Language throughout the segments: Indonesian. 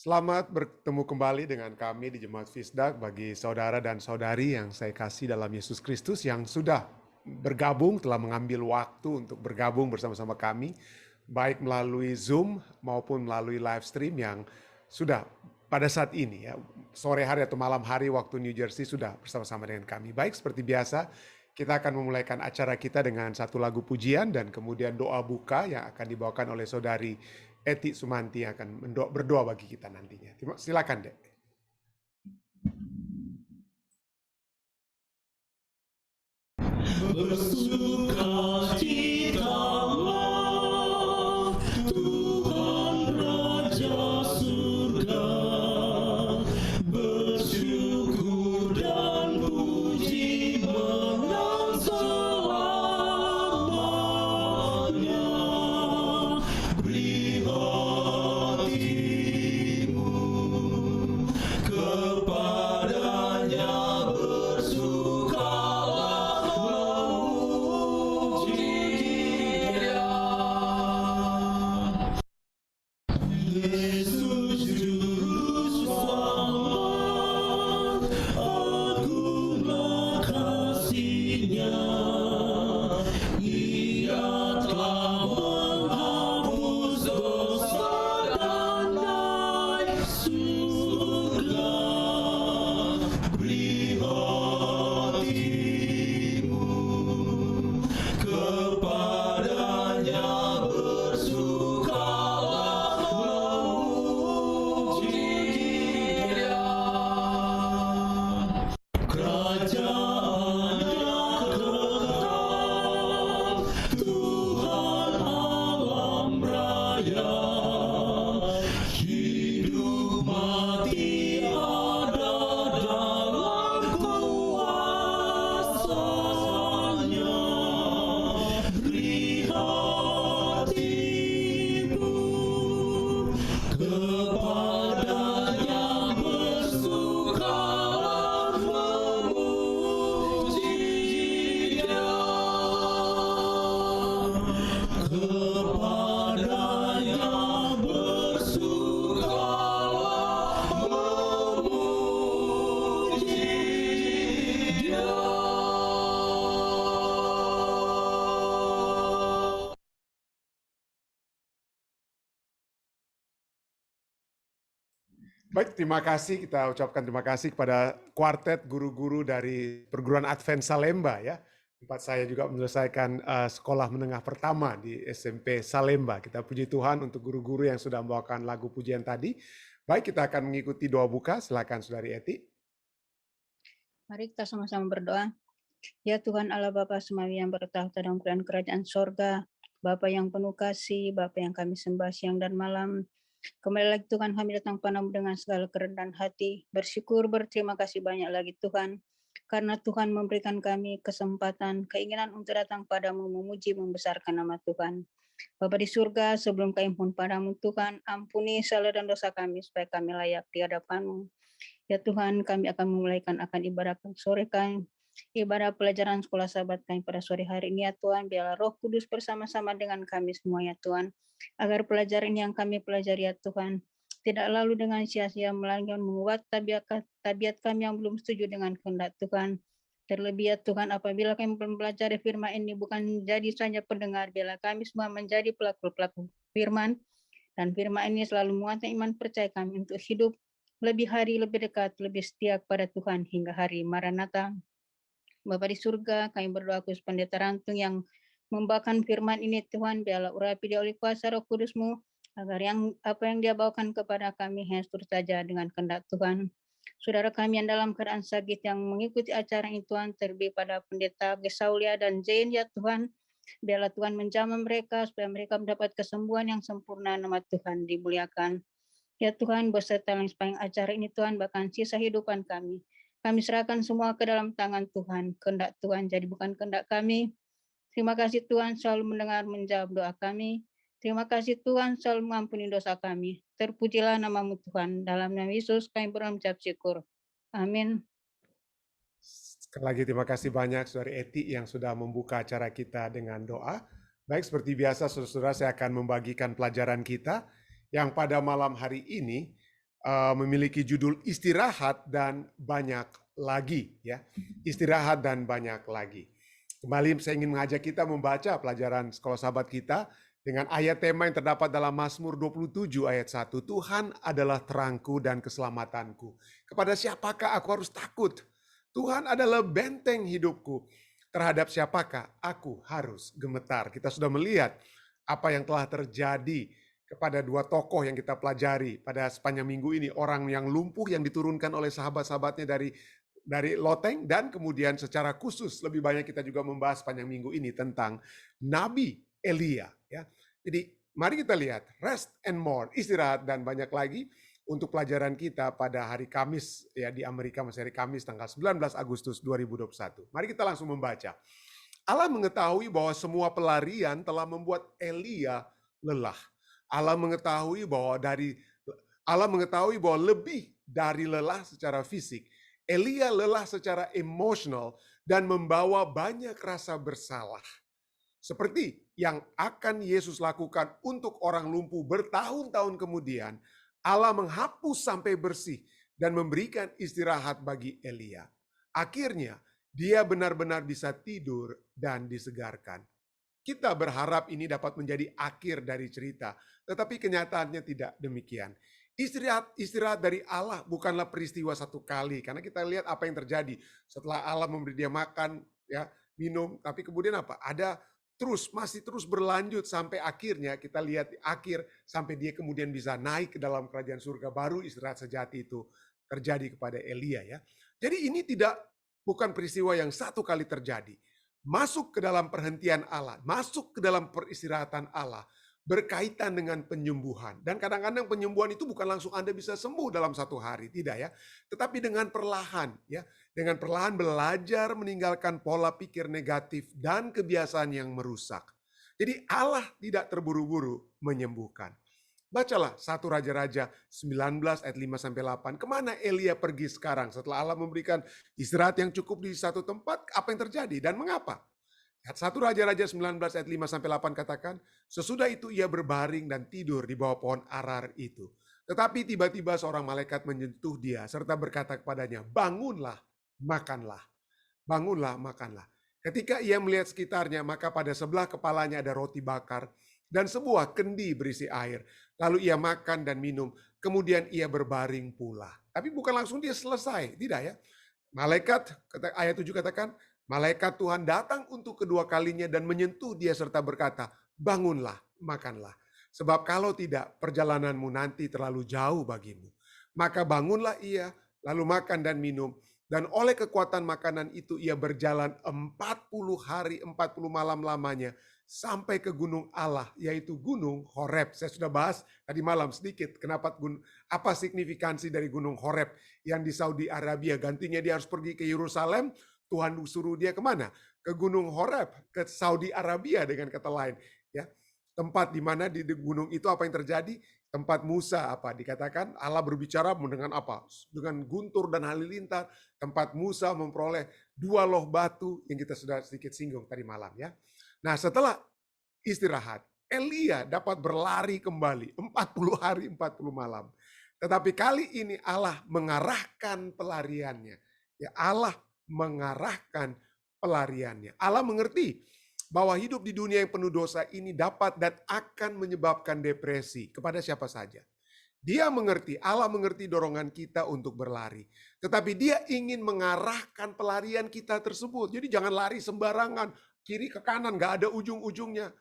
Selamat bertemu kembali dengan kami di Jemaat Fisdak bagi saudara dan saudari yang saya kasih dalam Yesus Kristus yang sudah bergabung, telah mengambil waktu untuk bergabung bersama-sama kami, baik melalui Zoom maupun melalui live stream yang sudah pada saat ini ya, sore hari atau malam hari waktu New Jersey sudah bersama-sama dengan kami. Baik, seperti biasa, kita akan memulaikan acara kita dengan satu lagu pujian dan kemudian doa buka yang akan dibawakan oleh saudari Eti Sumanti yang akan berdoa bagi kita nantinya. Silakan, Dek. Bersukacitalah, Tuhan Raja Surga, bersyukur dan puji menang selamanya. Beri hatimu kepadanya, bersukalah memuji Dia. Yesus Juru Selamat, agunglah kasih-Nya. Ia telah menghapus dosa dan naik surga. Beri hatimu kepadanya, bersukalah memuji Dia. Kerajaan-Nya kekal, Tuhan alam raya. Hidup mati ada dalam kuasa-Nya. Beri hatimu kepadanya, bersukalah memuji Dia. Kepadanya bersukalah memuji Dia. Baik, terima kasih. Kita ucapkan terima kasih kepada kuartet guru-guru dari Perguruan Advent Salemba ya. Tempat saya juga menyelesaikan sekolah menengah pertama di SMP Salemba. Kita puji Tuhan untuk guru-guru yang sudah membawakan lagu pujian tadi. Baik, kita akan mengikuti doa buka. Silakan Saudari Eti. Mari kita sama-sama berdoa. Ya Tuhan Allah Bapa Semawi yang bertahta dalam kerajaan sorga, Bapa yang penuh kasih, Bapa yang kami sembah siang dan malam. Kembali lagi Tuhan, kami datang padamu dengan segala kerendahan hati, bersyukur, berterima kasih banyak lagi Tuhan, karena Tuhan memberikan kami kesempatan, keinginan untuk datang padamu, memuji, membesarkan nama Tuhan. Bapa di surga, sebelum kami pun padamu Tuhan, ampuni salah dan dosa kami, supaya kami layak di hadapan-Mu. Ya Tuhan, kami akan memulaikan akan ibadah sore kami, ibadah pelajaran sekolah sahabat kami pada sore hari ini ya Tuhan, biarlah Roh Kudus bersama-sama dengan kami semua ya Tuhan, agar pelajaran yang kami pelajari ya Tuhan, tidak lalu dengan sia-sia, melainkan menguat tabiat kami yang belum setuju dengan kehendak Tuhan. Terlebih ya Tuhan, apabila kami mempelajari firman ini bukan jadi saja pendengar, biarlah kami semua menjadi pelaku-pelaku firman, dan firman ini selalu menguatkan iman percaya kami untuk hidup lebih hari, lebih dekat, lebih setia kepada Tuhan hingga hari Maranatha. Bapa di surga, kami berdoa khusus Pendeta Rantung yang membawakan firman ini Tuhan, biarlah urapi dia oleh kuasa Roh Kudus-Mu, agar apa yang dia bawakan kepada kami hanya seturut saja dengan kehendak Tuhan. Saudara kami yang dalam keadaan sakit yang mengikuti acara ini Tuhan, terlebih pada Pendeta Gesaulia dan Zain ya Tuhan, biarlah Tuhan menjamah mereka supaya mereka mendapat kesembuhan yang sempurna, nama Tuhan dimuliakan. Ya Tuhan, beserta yang sepanjang acara ini Tuhan, bahkan sisa hidupan kami. Kami serahkan semua ke dalam tangan Tuhan. Kehendak Tuhan jadi bukan kehendak kami. Terima kasih Tuhan selalu mendengar menjawab doa kami. Terima kasih Tuhan selalu mengampuni dosa kami. Terpujilah namamu Tuhan. Dalam nama Yesus kami berucap syukur. Amin. Sekali lagi terima kasih banyak Saudari Eti yang sudah membuka acara kita dengan doa. Baik, seperti biasa saudara-saudara, saya akan membagikan pelajaran kita yang pada malam hari ini memiliki judul istirahat dan banyak lagi, ya. Istirahat dan banyak lagi. Kembali saya ingin mengajak kita membaca pelajaran sekolah sahabat kita dengan ayat tema yang terdapat dalam Mazmur 27 ayat 1. Tuhan adalah terangku dan keselamatanku. Kepada siapakah aku harus takut? Tuhan adalah benteng hidupku. Terhadap siapakah aku harus gemetar? Kita sudah melihat apa yang telah terjadi kepada dua tokoh yang kita pelajari pada sepanjang minggu ini. Orang yang lumpuh yang diturunkan oleh sahabat-sahabatnya dari loteng, dan kemudian secara khusus lebih banyak kita juga membahas sepanjang minggu ini tentang Nabi Elia. Ya. Jadi mari kita lihat rest and more, istirahat dan banyak lagi untuk pelajaran kita pada hari Kamis, ya, di Amerika masih hari Kamis tanggal 19 Agustus 2021. Mari kita langsung membaca. Allah mengetahui bahwa semua pelarian telah membuat Elia lelah. Allah mengetahui bahwa lebih dari lelah secara fisik, Elia lelah secara emosional dan membawa banyak rasa bersalah. Seperti yang akan Yesus lakukan untuk orang lumpuh bertahun-tahun kemudian, Allah menghapus sampai bersih dan memberikan istirahat bagi Elia. Akhirnya, dia benar-benar bisa tidur dan disegarkan. Kita berharap ini dapat menjadi akhir dari cerita, tetapi kenyataannya tidak demikian. Istirahat dari Allah bukanlah peristiwa satu kali, karena kita lihat apa yang terjadi setelah Allah memberi dia makan, ya, minum, tapi kemudian apa? Masih terus berlanjut sampai akhirnya kita lihat di akhir sampai dia kemudian bisa naik ke dalam kerajaan surga. Baru istirahat sejati itu terjadi kepada Elia, ya. Jadi ini bukan peristiwa yang satu kali terjadi. Masuk ke dalam perhentian Allah, masuk ke dalam peristirahatan Allah berkaitan dengan penyembuhan. Dan kadang-kadang penyembuhan itu bukan langsung Anda bisa sembuh dalam satu hari, tidak ya. Tetapi dengan perlahan, ya. Dengan perlahan belajar meninggalkan pola pikir negatif dan kebiasaan yang merusak. Jadi Allah tidak terburu-buru menyembuhkan. Bacalah 1 Raja-Raja 19 ayat 5-8. Kemana Elia pergi sekarang setelah Allah memberikan istirahat yang cukup di satu tempat? Apa yang terjadi dan mengapa? 1 Raja-Raja 19 ayat 5-8 katakan, sesudah itu ia berbaring dan tidur di bawah pohon arar itu. Tetapi tiba-tiba seorang malaikat menyentuh dia serta berkata kepadanya, bangunlah, makanlah. Bangunlah, makanlah. Ketika ia melihat sekitarnya, maka pada sebelah kepalanya ada roti bakar dan sebuah kendi berisi air. Lalu ia makan dan minum, kemudian ia berbaring pula. Tapi bukan langsung dia selesai, tidak ya. Malaikat, ayat 7 katakan, malaikat Tuhan datang untuk kedua kalinya dan menyentuh dia serta berkata, bangunlah, makanlah. Sebab kalau tidak, perjalananmu nanti terlalu jauh bagimu. Maka bangunlah ia, lalu makan dan minum. Dan oleh kekuatan makanan itu ia berjalan 40 hari 40 malam lamanya sampai ke gunung Allah, yaitu gunung Horeb. Saya sudah bahas tadi malam sedikit apa signifikansi dari gunung Horeb yang di Saudi Arabia. Gantinya dia harus pergi ke Yerusalem, Tuhan suruh dia kemana? Ke gunung Horeb, ke Saudi Arabia dengan kata lain. Ya, tempat di mana di gunung itu apa yang terjadi? Tempat Musa apa dikatakan Allah berbicara dengan apa? Dengan guntur dan halilintar. Tempat Musa memperoleh 2 loh batu yang kita sudah sedikit singgung tadi malam, ya. Nah, setelah istirahat, Elia dapat berlari kembali 40 hari 40 malam. Tetapi kali ini Allah mengarahkan pelariannya. Ya, Allah mengarahkan pelariannya. Allah mengerti bahwa hidup di dunia yang penuh dosa ini dapat dan akan menyebabkan depresi kepada siapa saja. Dia mengerti, Allah mengerti dorongan kita untuk berlari. Tetapi dia ingin mengarahkan pelarian kita tersebut. Jadi jangan lari sembarangan, kiri ke kanan, gak ada ujung-ujungnya.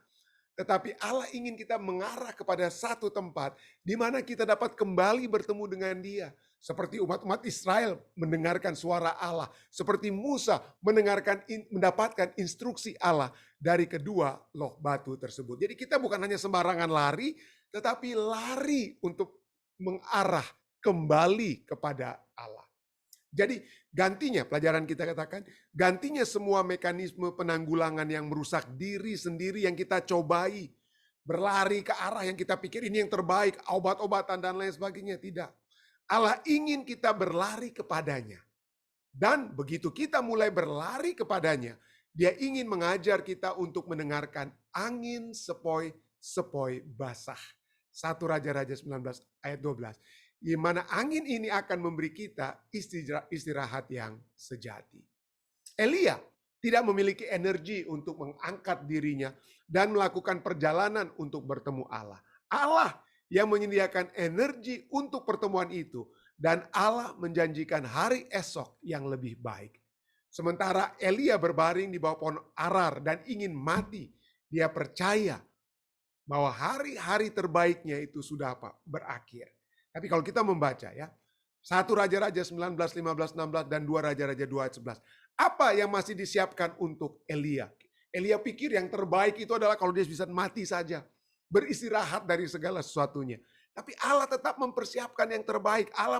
Tetapi Allah ingin kita mengarah kepada satu tempat di mana kita dapat kembali bertemu dengan dia. Seperti umat-umat Israel mendengarkan suara Allah. Seperti Musa mendapatkan instruksi Allah dari kedua loh batu tersebut. Jadi kita bukan hanya sembarangan lari, tetapi lari untuk mengarah kembali kepada Allah. Jadi gantinya, pelajaran kita katakan, gantinya semua mekanisme penanggulangan yang merusak diri sendiri yang kita cobai. Berlari ke arah yang kita pikir ini yang terbaik, obat-obatan dan lain sebagainya. Tidak. Allah ingin kita berlari kepadanya. Dan begitu kita mulai berlari kepadanya, dia ingin mengajar kita untuk mendengarkan angin sepoi-sepoi basah. 1 Raja-Raja 19 ayat 12. di mana angin ini akan memberi kita istirahat yang sejati. Elia tidak memiliki energi untuk mengangkat dirinya dan melakukan perjalanan untuk bertemu Allah. Allah yang menyediakan energi untuk pertemuan itu, dan Allah menjanjikan hari esok yang lebih baik. Sementara Elia berbaring di bawah pohon arar dan ingin mati, dia percaya bahwa hari-hari terbaiknya itu sudah berakhir. Tapi kalau kita membaca ya, 1 Raja-Raja 19, 15, 16 dan 2 Raja-Raja 2 ayat 11. Apa yang masih disiapkan untuk Elia? Elia pikir yang terbaik itu adalah kalau dia bisa mati saja, beristirahat dari segala sesuatunya. Tapi Allah tetap mempersiapkan yang terbaik. Allah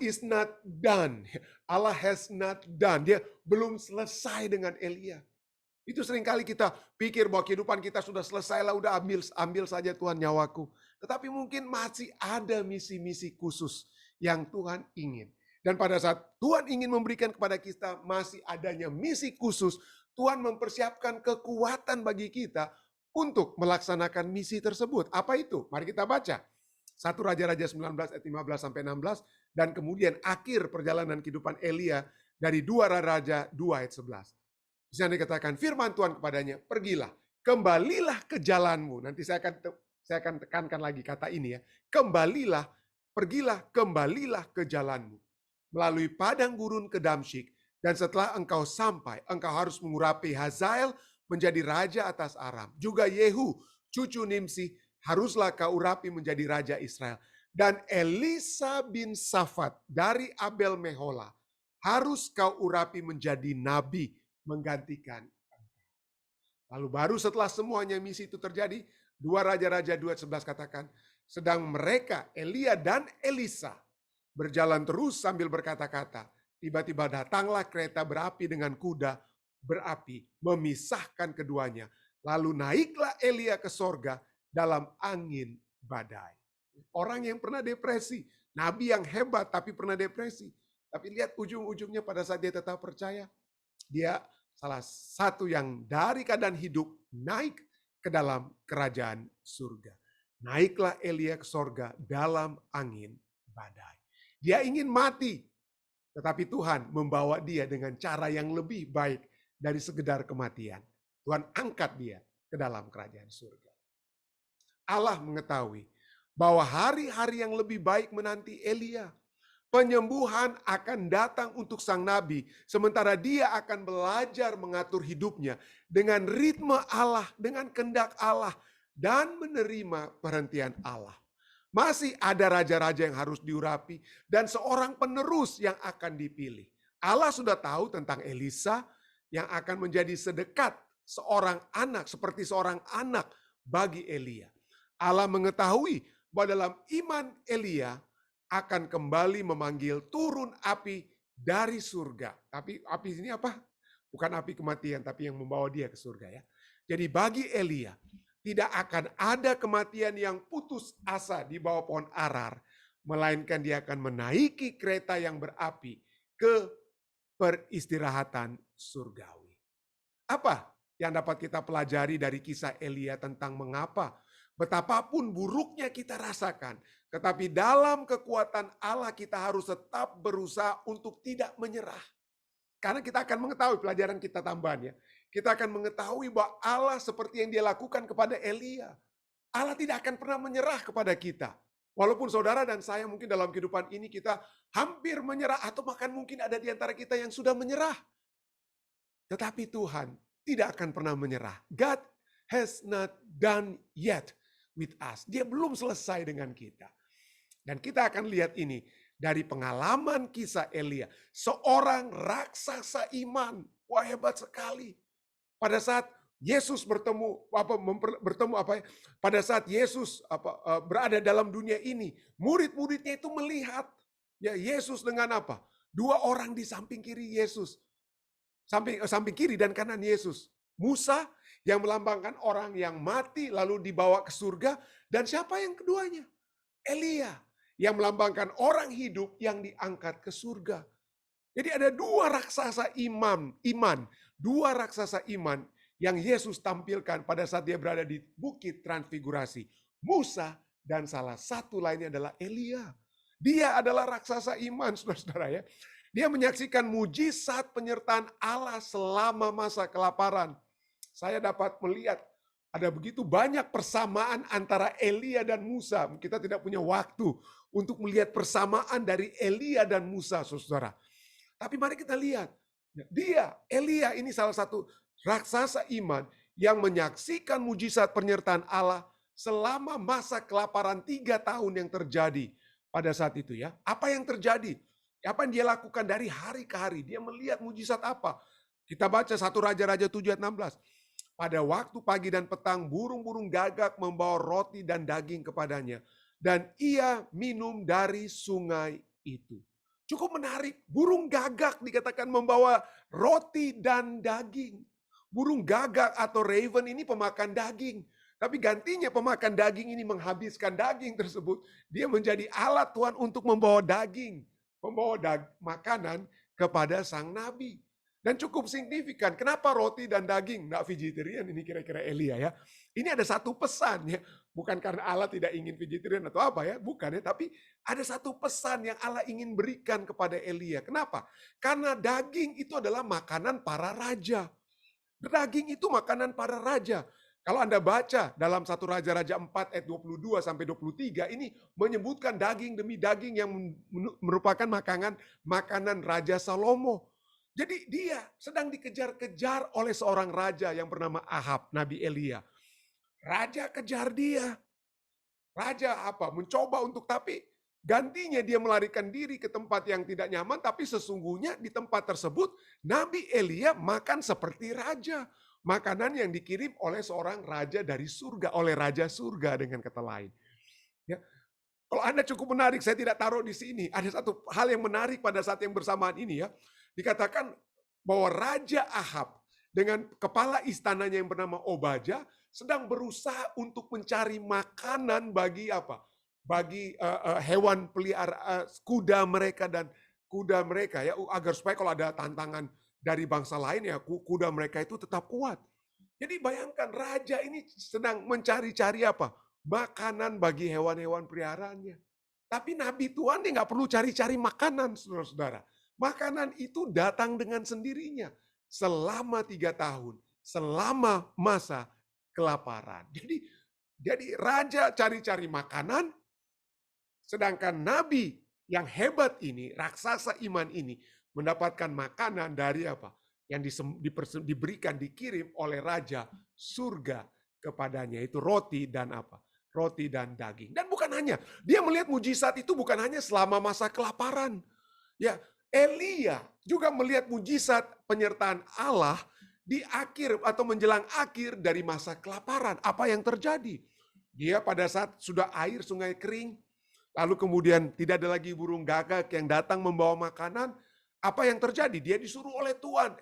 is not done. Allah has not done. Dia belum selesai dengan Elia. Itu seringkali kita pikir bahwa kehidupan kita sudah selesai lah, udah ambil saja Tuhan nyawaku. Tetapi mungkin masih ada misi-misi khusus yang Tuhan ingin. Dan pada saat Tuhan ingin memberikan kepada kita masih adanya misi khusus, Tuhan mempersiapkan kekuatan bagi kita untuk melaksanakan misi tersebut. Apa itu? Mari kita baca. 1 Raja-Raja 19 ayat 15 sampai 16 dan kemudian akhir perjalanan kehidupan Elia dari 2 Raja 2 ayat 11. Di sana dikatakan firman Tuhan kepadanya, pergilah, kembalilah ke jalanmu. Nanti saya akan tekankan lagi kata ini ya. Kembalilah, pergilah, kembalilah ke jalanmu. Melalui padang gurun ke Damsyik. Dan setelah engkau sampai, engkau harus mengurapi Hazael menjadi raja atas Aram. Juga Yehu, cucu Nimsi, haruslah kau urapi menjadi raja Israel. Dan Elisa bin Safat dari Abel Mehola, harus kau urapi menjadi nabi menggantikan. Lalu baru setelah semuanya misi itu terjadi, 2 Raja-Raja 2:11 katakan, sedang mereka Elia dan Elisa berjalan terus sambil berkata-kata, tiba-tiba datanglah kereta berapi dengan kuda berapi memisahkan keduanya. Lalu naiklah Elia ke sorga dalam angin badai. Orang yang pernah depresi, nabi yang hebat tapi pernah depresi. Tapi lihat ujung-ujungnya pada saat dia tetap percaya, dia salah satu yang dari keadaan hidup naik ke dalam kerajaan surga. Naiklah Elia ke sorga dalam angin badai. Dia ingin mati, tetapi Tuhan membawa dia dengan cara yang lebih baik dari sekedar kematian. Tuhan angkat dia ke dalam kerajaan surga. Allah mengetahui bahwa hari-hari yang lebih baik menanti Elia. Penyembuhan akan datang untuk sang nabi, sementara dia akan belajar mengatur hidupnya dengan ritme Allah, dengan kehendak Allah, dan menerima perhentian Allah. Masih ada raja-raja yang harus diurapi, dan seorang penerus yang akan dipilih. Allah sudah tahu tentang Elisa yang akan menjadi sedekat seorang anak, seperti seorang anak bagi Elia. Allah mengetahui bahwa dalam iman Elia akan kembali memanggil turun api dari surga. Tapi api ini apa? Bukan api kematian, tapi yang membawa dia ke surga ya. Jadi bagi Elia, tidak akan ada kematian yang putus asa di bawah pohon arar, melainkan dia akan menaiki kereta yang berapi ke peristirahatan surgawi. Apa yang dapat kita pelajari dari kisah Elia tentang mengapa betapapun buruknya kita rasakan, tetapi dalam kekuatan Allah kita harus tetap berusaha untuk tidak menyerah. Karena kita akan mengetahui pelajaran kita tambahan ya. Kita akan mengetahui bahwa Allah seperti yang dia lakukan kepada Elia. Allah tidak akan pernah menyerah kepada kita. Walaupun saudara dan saya mungkin dalam kehidupan ini kita hampir menyerah atau bahkan mungkin ada di antara kita yang sudah menyerah. Tetapi Tuhan tidak akan pernah menyerah. God has not done yet with us. Dia belum selesai dengan kita. Dan kita akan lihat ini dari pengalaman kisah Elia. Seorang raksasa iman. Wah, hebat sekali. Pada saat Yesus pada saat Yesus berada dalam dunia ini, murid-muridnya itu melihat ya Yesus dengan apa? 2 orang di samping kiri Yesus. Samping kiri dan kanan Yesus. Musa yang melambangkan orang yang mati lalu dibawa ke surga, dan siapa yang keduanya? Elia yang melambangkan orang hidup yang diangkat ke surga. Jadi ada 2 raksasa iman, 2 raksasa iman yang Yesus tampilkan pada saat dia berada di Bukit Transfigurasi. Musa Dan salah satu lainnya adalah Elia. Dia adalah raksasa iman, saudara-saudara ya. Dia menyaksikan mujizat penyertaan Allah selama masa kelaparan. Saya dapat melihat ada begitu banyak persamaan antara Elia dan Musa. Kita tidak punya waktu untuk melihat persamaan dari Elia dan Musa, saudara. Tapi mari kita lihat. Elia ini salah satu raksasa iman yang menyaksikan mujizat penyertaan Allah selama masa kelaparan 3 tahun yang terjadi pada saat itu ya. Apa yang terjadi? Apa yang dia lakukan dari hari ke hari? Dia melihat mujizat apa? Kita baca 1 Raja-Raja 7 ayat 16. Pada waktu pagi dan petang, burung-burung gagak membawa roti dan daging kepadanya. Dan ia minum dari sungai itu. Cukup menarik, burung gagak dikatakan membawa roti dan daging. Burung gagak atau raven ini pemakan daging. Tapi gantinya pemakan daging ini menghabiskan daging tersebut. Dia menjadi alat Tuhan untuk membawa daging. Membawa makanan kepada sang nabi. Dan cukup signifikan. Kenapa roti dan daging? Nggak vegetarian ini kira-kira Elia ya. Ini ada satu pesan ya. Bukan karena Allah tidak ingin vegetarian atau apa ya. Bukan ya. Tapi ada satu pesan yang Allah ingin berikan kepada Elia. Kenapa? Karena daging itu adalah makanan para raja. Daging itu makanan para raja. Kalau Anda baca dalam 1 Raja-Raja 4 ayat 22 sampai 23 ini menyebutkan daging demi daging yang merupakan makanan Raja Salomo. Jadi dia sedang dikejar-kejar oleh seorang raja yang bernama Ahab, Nabi Elia. Raja kejar dia. Raja mencoba untuk tapi gantinya dia melarikan diri ke tempat yang tidak nyaman, tapi sesungguhnya di tempat tersebut Nabi Elia makan seperti raja. Makanan yang dikirim oleh seorang raja dari surga, oleh raja surga dengan kata lain. Ya. Kalau Anda cukup menarik, saya tidak taruh di sini. Ada satu hal yang menarik pada saat yang bersamaan ini ya. Dikatakan bahwa Raja Ahab dengan kepala istananya yang bernama Obaja sedang berusaha untuk mencari makanan bagi Bagi hewan pelihara kuda mereka dan kuda mereka ya, agar supaya kalau ada tantangan dari bangsa lain ya kuda mereka itu tetap kuat. Jadi bayangkan raja ini sedang mencari-cari makanan bagi hewan-hewan peliharaannya. Tapi Nabi Tuhan dia nggak perlu cari-cari makanan, saudara-saudara. Makanan itu datang dengan sendirinya selama 3 tahun, selama masa kelaparan. Jadi raja cari-cari makanan, sedangkan Nabi yang hebat ini, raksasa iman ini, mendapatkan makanan dari yang diberikan, dikirim oleh Raja surga kepadanya. Itu roti dan roti dan daging. Dan bukan hanya, dia melihat mujizat itu bukan hanya selama masa kelaparan. Ya, Elia juga melihat mujizat penyertaan Allah di akhir atau menjelang akhir dari masa kelaparan. Apa yang terjadi? Dia pada saat sudah air sungai kering, lalu kemudian tidak ada lagi burung gagak yang datang membawa makanan. Apa yang terjadi? Dia disuruh oleh Tuhan,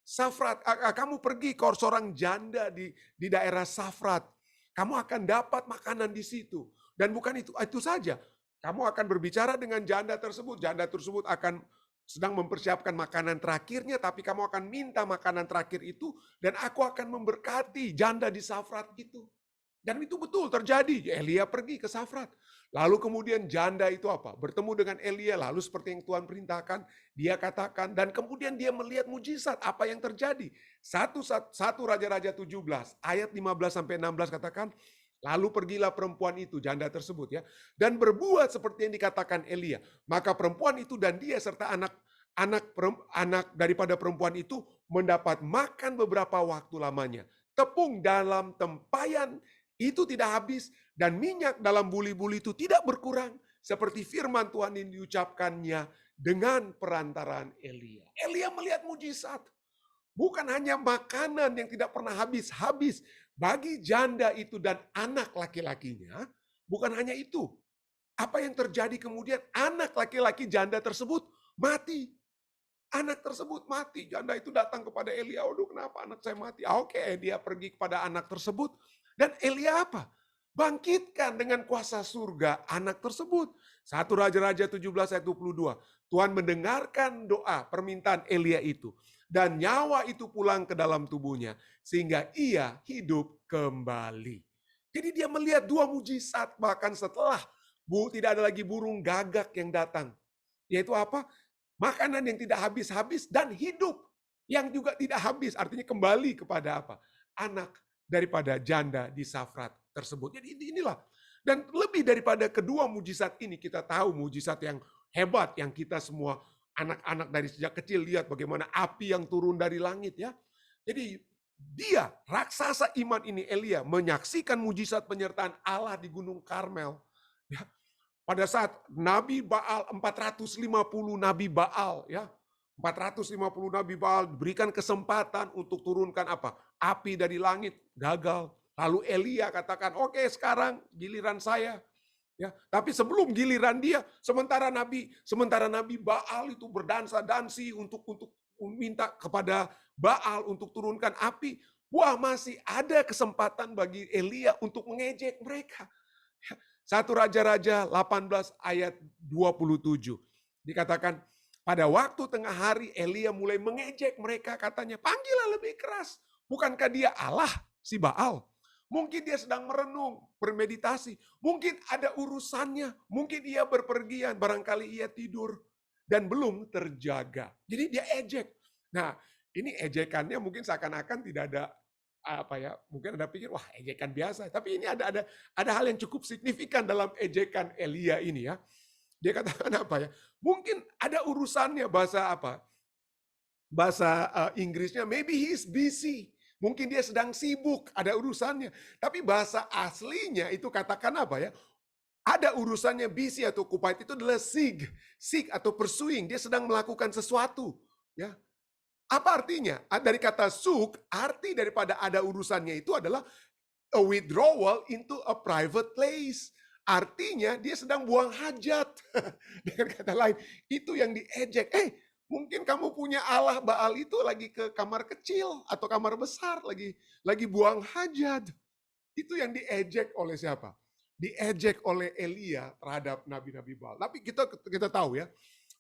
Safrat, kamu pergi ke seorang janda di daerah Safrat. Kamu akan dapat makanan di situ. Dan bukan itu saja. Kamu akan berbicara dengan janda tersebut. Janda tersebut akan sedang mempersiapkan makanan terakhirnya, tapi kamu akan minta makanan terakhir itu, dan aku akan memberkati janda di Safrat itu. Dan itu betul terjadi. Elia pergi ke Safrat. Lalu kemudian janda itu bertemu dengan Elia, lalu seperti yang Tuhan perintahkan, dia katakan, dan kemudian dia melihat mujizat apa yang terjadi. 1 Raja-Raja 17 ayat 15-16 katakan, lalu pergilah perempuan itu, janda tersebut ya, dan berbuat seperti yang dikatakan Elia. Maka perempuan itu dan dia serta anak daripada perempuan itu mendapat makan beberapa waktu lamanya. Tepung dalam tempayan itu tidak habis, dan minyak dalam buli-buli itu tidak berkurang, seperti firman Tuhan yang diucapkannya dengan perantaraan Elia. Elia melihat mujizat. Bukan hanya makanan yang tidak pernah habis-habis bagi janda itu dan anak laki-lakinya, bukan hanya itu. Apa yang terjadi kemudian? Anak laki-laki janda tersebut mati. Anak tersebut mati. Janda itu datang kepada Elia, "Aduh, kenapa anak saya mati?" Oke, dia pergi kepada anak tersebut. Dan Elia bangkitkan dengan kuasa surga anak tersebut. 1 Raja-Raja 17 ayat 22. Tuhan mendengarkan doa permintaan Elia itu. Dan nyawa itu pulang ke dalam tubuhnya. Sehingga ia hidup kembali. Jadi dia melihat 2 mujizat bahkan setelah tidak ada lagi burung gagak yang datang. Yaitu apa? Makanan yang tidak habis-habis dan hidup yang juga tidak habis. Artinya kembali kepada apa? Anak daripada janda di Safrat tersebut. Jadi inilah. Dan lebih daripada kedua mujizat ini, kita tahu mujizat yang hebat yang kita semua anak-anak dari sejak kecil lihat bagaimana api yang turun dari langit ya. Jadi dia, raksasa iman ini Elia, menyaksikan mujizat penyertaan Allah di Gunung Karmel. Ya, pada saat Nabi Baal, 450 Nabi Baal, ya 450 Nabi Baal diberikan kesempatan untuk turunkan apa? Api dari langit, gagal. Lalu Elia katakan, oke sekarang giliran saya. Ya, tapi sebelum giliran dia, sementara Nabi Baal itu berdansa-dansi untuk minta kepada Baal untuk turunkan api, wah masih ada kesempatan bagi Elia untuk mengejek mereka. 1 Raja-Raja 18 ayat 27. Dikatakan, pada waktu tengah hari Elia mulai mengejek mereka, katanya, panggillah lebih keras. Bukankah dia Allah, si Baal? Mungkin dia sedang merenung, bermeditasi. Mungkin ada urusannya. Mungkin ia berpergian, barangkali ia tidur. Dan belum terjaga. Jadi dia ejek. Nah, ini ejekannya mungkin seakan-akan tidak ada mungkin ada pikir wah ejekan biasa, tapi ini ada hal yang cukup signifikan dalam ejekan Elia ini ya. Dia katakan apa ya? Mungkin ada urusannya, bahasa Inggrisnya maybe he's busy. Mungkin dia sedang sibuk, ada urusannya. Tapi bahasa aslinya itu katakan apa ya? Ada urusannya, busy atau occupied itu adalah seek atau pursuing. Dia sedang melakukan sesuatu, ya. Apa artinya? Dari kata suk, arti daripada ada urusannya itu adalah a withdrawal into a private place. Artinya dia sedang buang hajat. Dengan kata lain, itu yang diejek. Mungkin kamu punya Allah Baal itu lagi ke kamar kecil atau kamar besar, lagi buang hajat. Itu yang diejek oleh siapa? Diejek oleh Elia terhadap nabi-nabi Baal. Tapi kita tahu ya,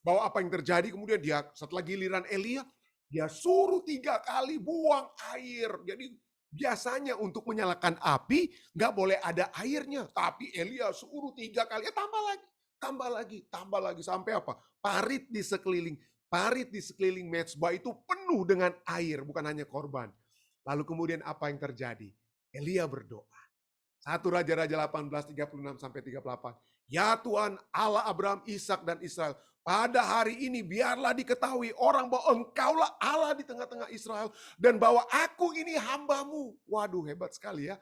bahwa apa yang terjadi kemudian dia setelah giliran Elia, dia suruh 3 kali buang air. Jadi biasanya untuk menyalakan api nggak boleh ada airnya. Tapi Elia suruh 3 kali, tambah lagi sampai apa? Parit di sekeliling mezbah itu penuh dengan air, bukan hanya korban. Lalu kemudian apa yang terjadi? Elia berdoa. 1 Raja-Raja 18, 36 sampai 38. Ya Tuhan Allah Abraham, Ishak dan Israel, pada hari ini biarlah diketahui orang bahwa Engkaulah Allah di tengah-tengah Israel dan bahwa aku ini hamba-Mu. Waduh, hebat sekali ya.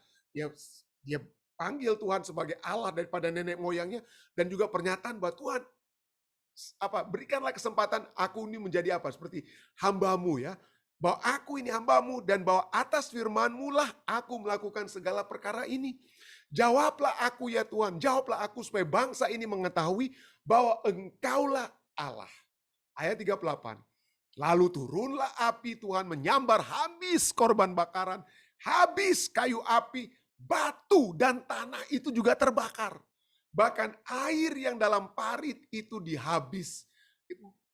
Dia panggil Tuhan sebagai Allah daripada nenek moyangnya dan juga pernyataan bahwa Tuhan berikanlah kesempatan aku ini menjadi seperti hamba-Mu ya. Bahwa aku ini hamba-Mu dan bahwa atas firman-Mu lah aku melakukan segala perkara ini. Jawablah aku ya Tuhan, jawablah aku supaya bangsa ini mengetahui bahwa Engkaulah Allah. Ayat 38. Lalu turunlah api Tuhan menyambar habis korban bakaran, habis kayu api, batu dan tanah itu juga terbakar. Bahkan air yang dalam parit itu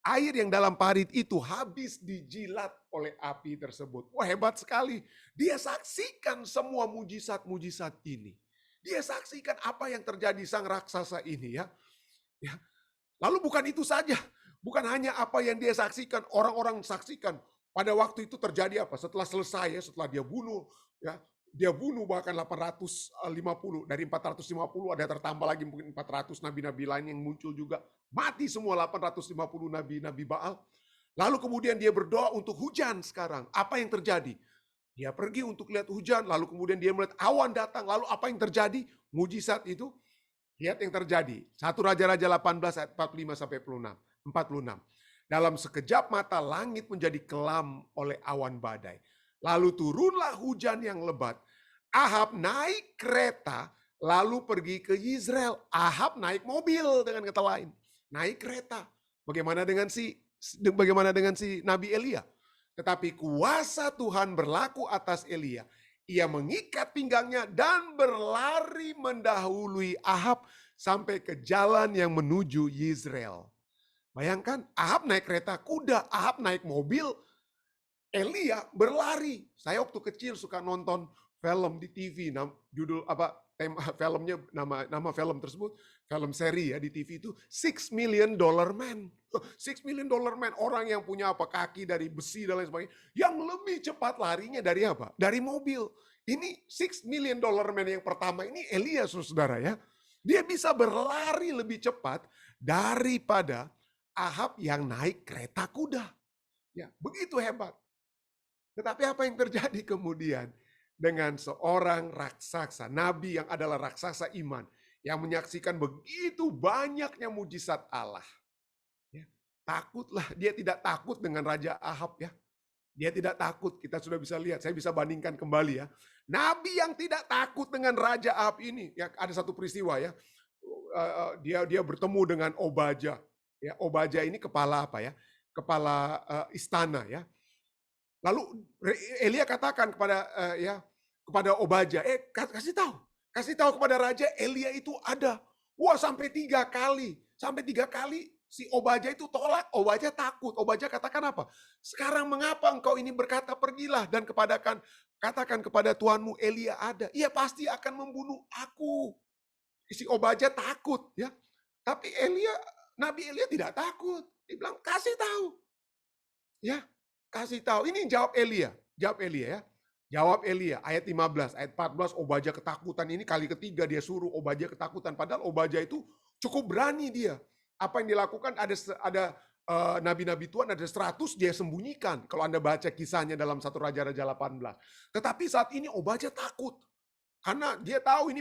Air yang dalam parit itu habis dijilat oleh api tersebut. Wah, hebat sekali. Dia saksikan semua mujizat-mujizat ini. Dia saksikan apa yang terjadi sang raksasa ini ya. Lalu bukan itu saja. Bukan hanya apa yang dia saksikan, orang-orang saksikan. Pada waktu itu terjadi apa? Setelah selesai ya, setelah dia bunuh ya. Dia bunuh bahkan 850, dari 450 ada tertambah lagi mungkin 400 nabi-nabi lain yang muncul juga. Mati semua 850 nabi-nabi Baal. Lalu kemudian dia berdoa untuk hujan sekarang. Apa yang terjadi? Dia pergi untuk lihat hujan, lalu kemudian dia melihat awan datang. Lalu apa yang terjadi? Mujizat itu, lihat yang terjadi. 1 Raja-Raja 18 ayat 45 sampai 46. Dalam sekejap mata langit menjadi kelam oleh awan badai. Lalu turunlah hujan yang lebat. Ahab naik kereta lalu pergi ke Yizreel. Ahab naik mobil dengan kata lain. Naik kereta. Bagaimana dengan si Nabi Elia? Tetapi kuasa Tuhan berlaku atas Elia. Ia mengikat pinggangnya dan berlari mendahului Ahab sampai ke jalan yang menuju Yizreel. Bayangkan, Ahab naik kereta kuda, Ahab naik mobil, Elia berlari. Saya waktu kecil suka nonton film di TV, judul apa tema filmnya, nama film tersebut, film seri ya di TV itu $6 Million Man. $6 Million Man, orang yang punya apa kaki dari besi dan lain sebagainya, yang lebih cepat larinya dari apa? Dari mobil. Ini $6 Million Man yang pertama ini Elia, saudara ya. Dia bisa berlari lebih cepat daripada Ahab yang naik kereta kuda. Ya, begitu hebat. Tetapi apa yang terjadi kemudian dengan seorang raksasa, nabi yang adalah raksasa iman, yang menyaksikan begitu banyaknya mujizat Allah. Ya, takutlah, dia tidak takut dengan Raja Ahab ya. Dia tidak takut, kita sudah bisa lihat, saya bisa bandingkan kembali ya. Nabi yang tidak takut dengan Raja Ahab ini, ya ada satu peristiwa ya. Dia bertemu dengan Obaja. Ya, Obaja ini kepala apa ya? Kepala istana ya. Lalu Elia katakan kepada Obaja, kasih tahu kepada raja Elia itu ada. Wah, sampai 3 kali si Obaja itu tolak. Obaja takut. Obaja katakan apa? Sekarang mengapa engkau ini berkata pergilah dan katakan kepada tuanmu Elia ada. Ia pasti akan membunuh aku. Si Obaja takut ya. Tapi Nabi Elia tidak takut. Dia bilang kasih tahu. Ya, kasih tahu. Ini jawab Elia ya. Jawab Elia ayat 15, ayat 14 Obaja ketakutan, ini kali ketiga dia suruh Obaja ketakutan, padahal Obaja itu cukup berani dia. Apa yang dilakukan ada nabi-nabi Tuhan ada 100 dia sembunyikan. Kalau Anda baca kisahnya dalam 1 Raja-Raja 18. Tetapi saat ini Obaja takut. Karena dia tahu ini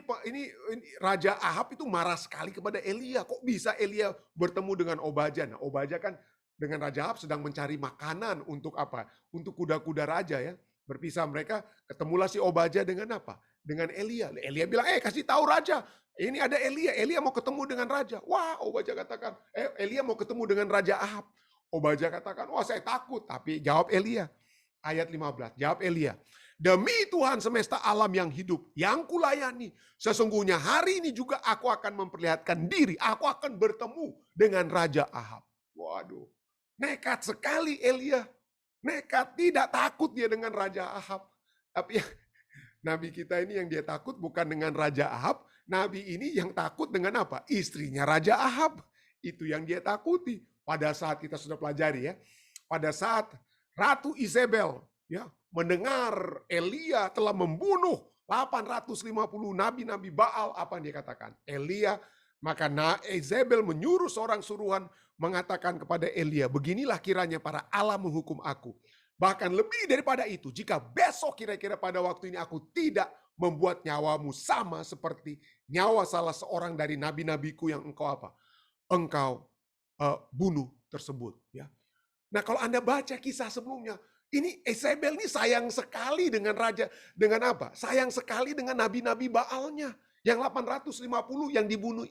Raja Ahab itu marah sekali kepada Elia. Kok bisa Elia bertemu dengan Obaja? Nah, Obaja kan dengan Raja Ahab sedang mencari makanan untuk apa? Untuk kuda-kuda raja ya. Berpisah mereka, ketemulah si Obaja dengan apa? Dengan Elia. Elia bilang, kasih tahu raja. Ini ada Elia. Elia mau ketemu dengan raja. Wah, Obaja katakan, Elia mau ketemu dengan Raja Ahab. Obaja katakan, wah saya takut. Tapi jawab Elia. Ayat 15, jawab Elia. Demi Tuhan semesta alam yang hidup, yang kulayani. Sesungguhnya hari ini juga aku akan memperlihatkan diri. Aku akan bertemu dengan Raja Ahab. Waduh, nekat sekali Elia. Nekat, tidak takut dia dengan Raja Ahab. Tapi Nabi kita ini yang dia takut bukan dengan Raja Ahab. Nabi ini yang takut dengan apa? Istrinya Raja Ahab. Itu yang dia takuti. Pada saat kita sudah pelajari ya. Pada saat Ratu Isabel ya mendengar Elia telah membunuh 850 nabi-nabi Baal, apa yang dia katakan? Maka Isabel menyuruh seorang suruhan mengatakan kepada Elia, beginilah kiranya para Allah menghukum aku. Bahkan lebih daripada itu, jika besok kira-kira pada waktu ini aku tidak membuat nyawamu sama seperti nyawa salah seorang dari nabi-nabiku yang engkau apa? Engkau bunuh tersebut. Ya. Nah kalau Anda baca kisah sebelumnya, ini Isabel ini sayang sekali dengan raja, dengan apa? Sayang sekali dengan nabi-nabi Baalnya. Yang 850 yang dibunuh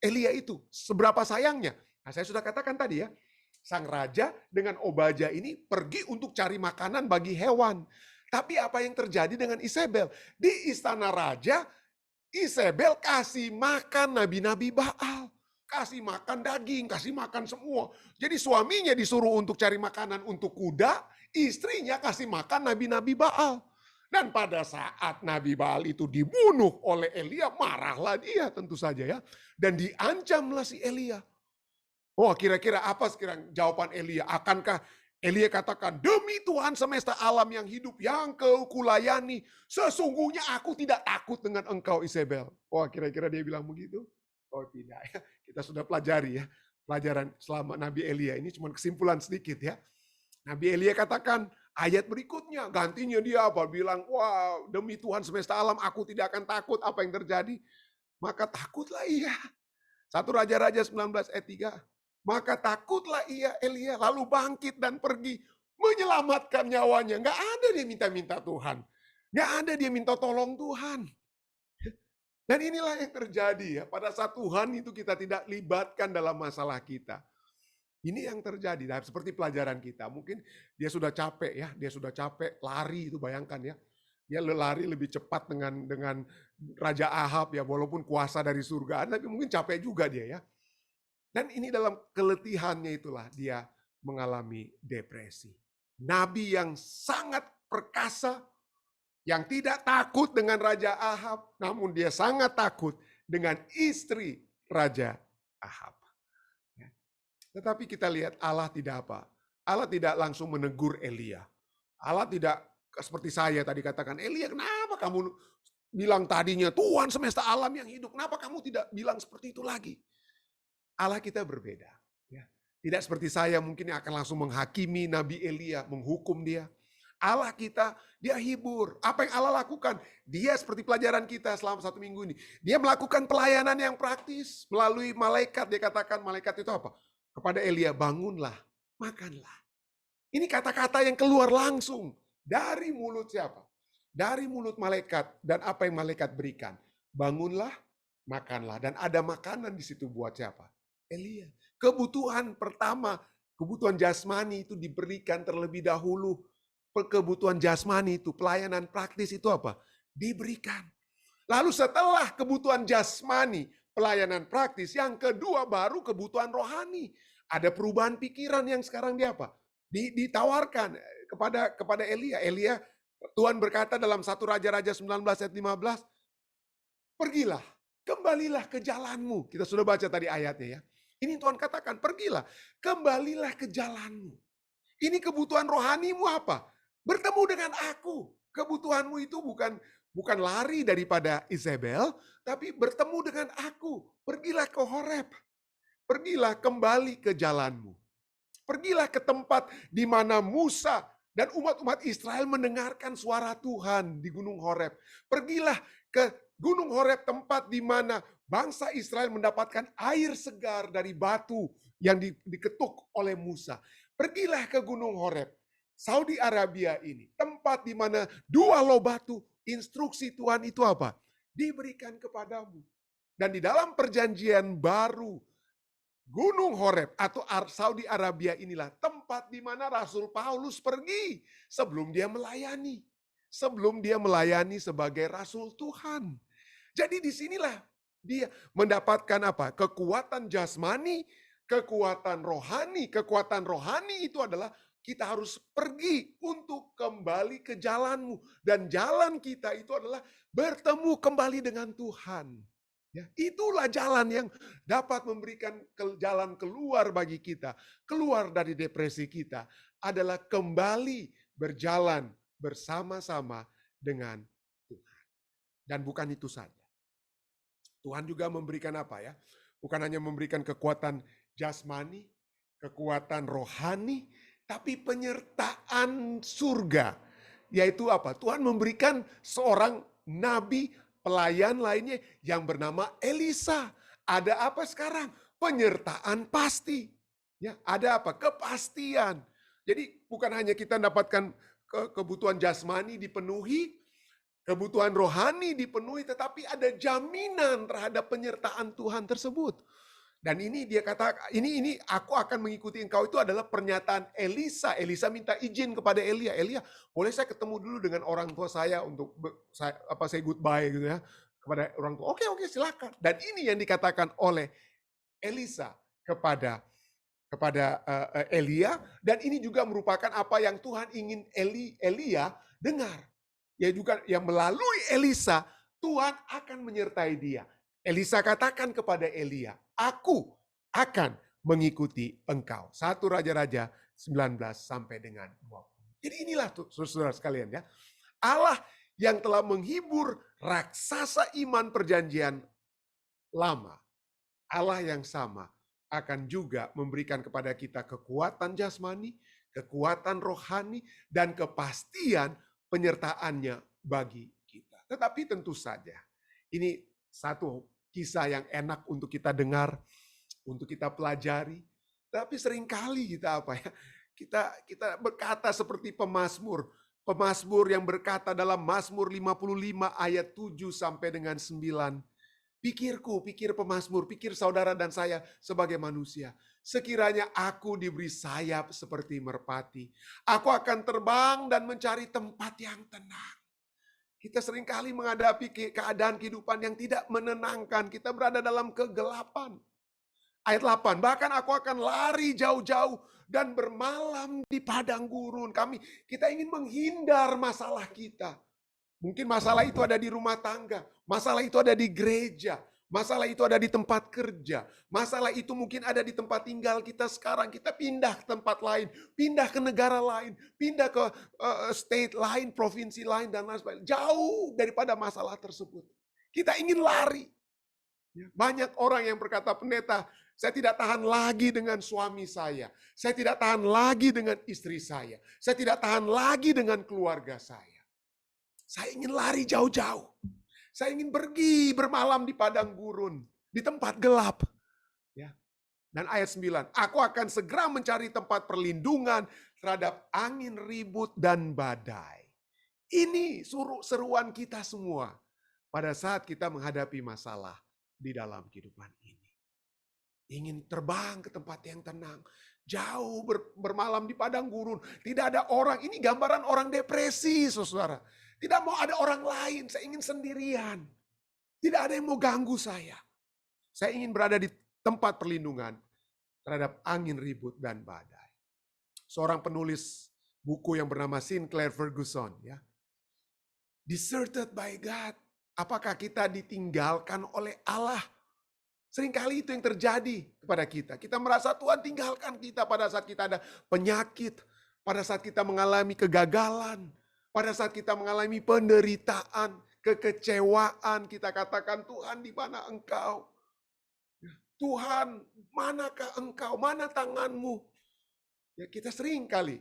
Elia itu. Seberapa sayangnya? Nah, saya sudah katakan tadi ya. Sang raja dengan Obaja ini pergi untuk cari makanan bagi hewan. Tapi apa yang terjadi dengan Isabel? Di istana raja, Isabel kasih makan nabi-nabi Baal. Kasih makan daging, kasih makan semua. Jadi suaminya disuruh untuk cari makanan untuk kuda, istrinya kasih makan nabi-nabi Baal. Dan pada saat Nabi Baal itu dibunuh oleh Elia, marahlah dia tentu saja ya. Dan diancamlah si Elia. Oh kira-kira apa sekarang jawaban Elia? Akankah Elia katakan, demi Tuhan semesta alam yang hidup, yang kau kulayani, sesungguhnya aku tidak takut dengan engkau Isabel. Oh kira-kira dia bilang begitu? Oh tidak ya, kita sudah pelajari ya. Pelajaran selama Nabi Elia ini cuma kesimpulan sedikit ya. Nabi Elia katakan, ayat berikutnya, gantinya dia apa? Bilang, wah demi Tuhan semesta alam aku tidak akan takut apa yang terjadi. Maka takutlah ia. 1 Raja-Raja 19 ayat 3. Maka takutlah ia Elia lalu bangkit dan pergi menyelamatkan nyawanya. Nggak ada dia minta-minta Tuhan. Nggak ada dia minta tolong Tuhan. Dan inilah yang terjadi ya. Pada saat Tuhan itu kita tidak libatkan dalam masalah kita. Ini yang terjadi, nah, seperti pelajaran kita. Mungkin dia sudah capek ya, dia sudah capek lari itu bayangkan ya. Dia lari lebih cepat dengan Raja Ahab ya, walaupun kuasa dari surga, tapi mungkin capek juga dia ya. Dan ini dalam keletihannya itulah dia mengalami depresi. Nabi yang sangat perkasa, yang tidak takut dengan Raja Ahab, namun dia sangat takut dengan istri Raja Ahab. Ya. Tetapi kita lihat Allah tidak apa. Allah tidak langsung menegur Elia. Allah tidak seperti saya tadi katakan, Elia kenapa kamu bilang tadinya Tuhan semesta alam yang hidup, kenapa kamu tidak bilang seperti itu lagi? Allah kita berbeda. Ya. Tidak seperti saya mungkin yang akan langsung menghakimi Nabi Elia, menghukum dia. Allah kita, dia hibur. Apa yang Allah lakukan? Dia seperti pelajaran kita selama 1 minggu ini. Dia melakukan pelayanan yang praktis melalui malaikat. Dia katakan malaikat itu apa? Kepada Elia, bangunlah, makanlah. Ini kata-kata yang keluar langsung dari mulut siapa? Dari mulut malaikat. Dan apa yang malaikat berikan? Bangunlah, makanlah. Dan ada makanan di situ buat siapa? Elia. Kebutuhan pertama, kebutuhan jasmani itu diberikan terlebih dahulu. Kebutuhan jasmani itu, pelayanan praktis itu apa? Diberikan. Lalu setelah kebutuhan jasmani, pelayanan praktis, yang kedua baru kebutuhan rohani. Ada perubahan pikiran yang sekarang dia apa? Ditawarkan kepada Elia. Elia, Tuhan berkata dalam 1 Raja-Raja 19 ayat 15, pergilah, kembalilah ke jalanmu. Kita sudah baca tadi ayatnya ya. Ini Tuhan katakan, pergilah, kembalilah ke jalanmu. Ini kebutuhan rohanimu apa? Bertemu dengan aku. Kebutuhanmu itu bukan lari daripada Isabel, tapi bertemu dengan aku. Pergilah ke Horeb. Pergilah kembali ke jalanmu. Pergilah ke tempat di mana Musa dan umat-umat Israel mendengarkan suara Tuhan di Gunung Horeb. Pergilah ke Gunung Horeb, tempat di mana bangsa Israel mendapatkan air segar dari batu yang diketuk oleh Musa. Pergilah ke Gunung Horeb. Saudi Arabia ini, tempat di mana 2 loh batu, instruksi Tuhan itu apa? Diberikan kepadamu. Dan di dalam perjanjian baru, Gunung Horeb atau Saudi Arabia inilah tempat di mana Rasul Paulus pergi sebelum dia melayani. Sebelum dia melayani sebagai Rasul Tuhan. Jadi disinilah dia mendapatkan apa? Kekuatan jasmani, kekuatan rohani. Kekuatan rohani itu adalah kita harus pergi untuk kembali ke jalanmu. Dan jalan kita itu adalah bertemu kembali dengan Tuhan. Ya, itulah jalan yang dapat memberikan jalan keluar bagi kita. Keluar dari depresi kita. Adalah kembali berjalan bersama-sama dengan Tuhan. Dan bukan itu saja. Tuhan juga memberikan apa ya? Bukan hanya memberikan kekuatan jasmani, kekuatan rohani, tapi penyertaan surga. Yaitu apa? Tuhan memberikan seorang nabi pelayan lainnya yang bernama Elisa. Ada apa sekarang? Penyertaan pasti. Ya, ada apa? Kepastian. Jadi bukan hanya kita dapatkan kebutuhan jasmani dipenuhi, kebutuhan rohani dipenuhi, tetapi ada jaminan terhadap penyertaan Tuhan tersebut. Dan ini dia kata, ini aku akan mengikuti engkau, itu adalah pernyataan Elisa. Elisa minta izin kepada Elia. Elia, boleh saya ketemu dulu dengan orang tua saya untuk say goodbye gitu ya kepada orang tua. Oke, silakan. Dan ini yang dikatakan oleh Elisa kepada Elia, dan ini juga merupakan apa yang Tuhan ingin Elia dengar. Ya juga yang melalui Elisa Tuhan akan menyertai dia. Elisa katakan kepada Elia, aku akan mengikuti engkau. 1 Raja-Raja 19 sampai dengan 20. Jadi inilah saudara sekalian ya. Allah yang telah menghibur raksasa iman perjanjian lama. Allah yang sama akan juga memberikan kepada kita kekuatan jasmani, kekuatan rohani, dan kepastian penyertaannya bagi kita. Tetapi tentu saja, ini satu kisah yang enak untuk kita dengar, untuk kita pelajari. Tapi seringkali kita apa ya? Kita berkata seperti pemazmur. Pemazmur yang berkata dalam Mazmur 55 ayat 7 sampai dengan 9. Pikir pemazmur, pikir saudara dan saya sebagai manusia. Sekiranya aku diberi sayap seperti merpati, aku akan terbang dan mencari tempat yang tenang. Kita seringkali menghadapi keadaan kehidupan yang tidak menenangkan. Kita berada dalam kegelapan. Ayat 8, bahkan aku akan lari jauh-jauh dan bermalam di padang gurun. Kita ingin menghindar masalah kita. Mungkin masalah itu ada di rumah tangga, masalah itu ada di gereja, masalah itu ada di tempat kerja, masalah itu mungkin ada di tempat tinggal kita sekarang. Kita pindah ke tempat lain, pindah ke negara lain, pindah ke state lain, provinsi lain, dan lain sebagainya. Jauh daripada masalah tersebut. Kita ingin lari. Banyak orang yang berkata, pendeta, saya tidak tahan lagi dengan suami saya tidak tahan lagi dengan istri saya tidak tahan lagi dengan keluarga saya. Saya ingin lari jauh-jauh. Saya ingin pergi bermalam di padang gurun, di tempat gelap. Ya. Dan ayat 9, aku akan segera mencari tempat perlindungan terhadap angin ribut dan badai. Ini seruan kita semua pada saat kita menghadapi masalah di dalam kehidupan ini. Ingin terbang ke tempat yang tenang, jauh bermalam di padang gurun. Tidak ada orang, ini gambaran orang depresi, saudara. Tidak mau ada orang lain, saya ingin sendirian. Tidak ada yang mau ganggu saya. Saya ingin berada di tempat perlindungan terhadap angin ribut dan badai. Seorang penulis buku yang bernama Sinclair Ferguson, ya, deserted by God. Apakah kita ditinggalkan oleh Allah? Seringkali itu yang terjadi kepada kita. Kita merasa Tuhan tinggalkan kita pada saat kita ada penyakit, pada saat kita mengalami kegagalan, pada saat kita mengalami penderitaan, kekecewaan, kita katakan, Tuhan di mana Engkau? Tuhan, manakah Engkau? Mana tanganmu? Ya, kita sering kali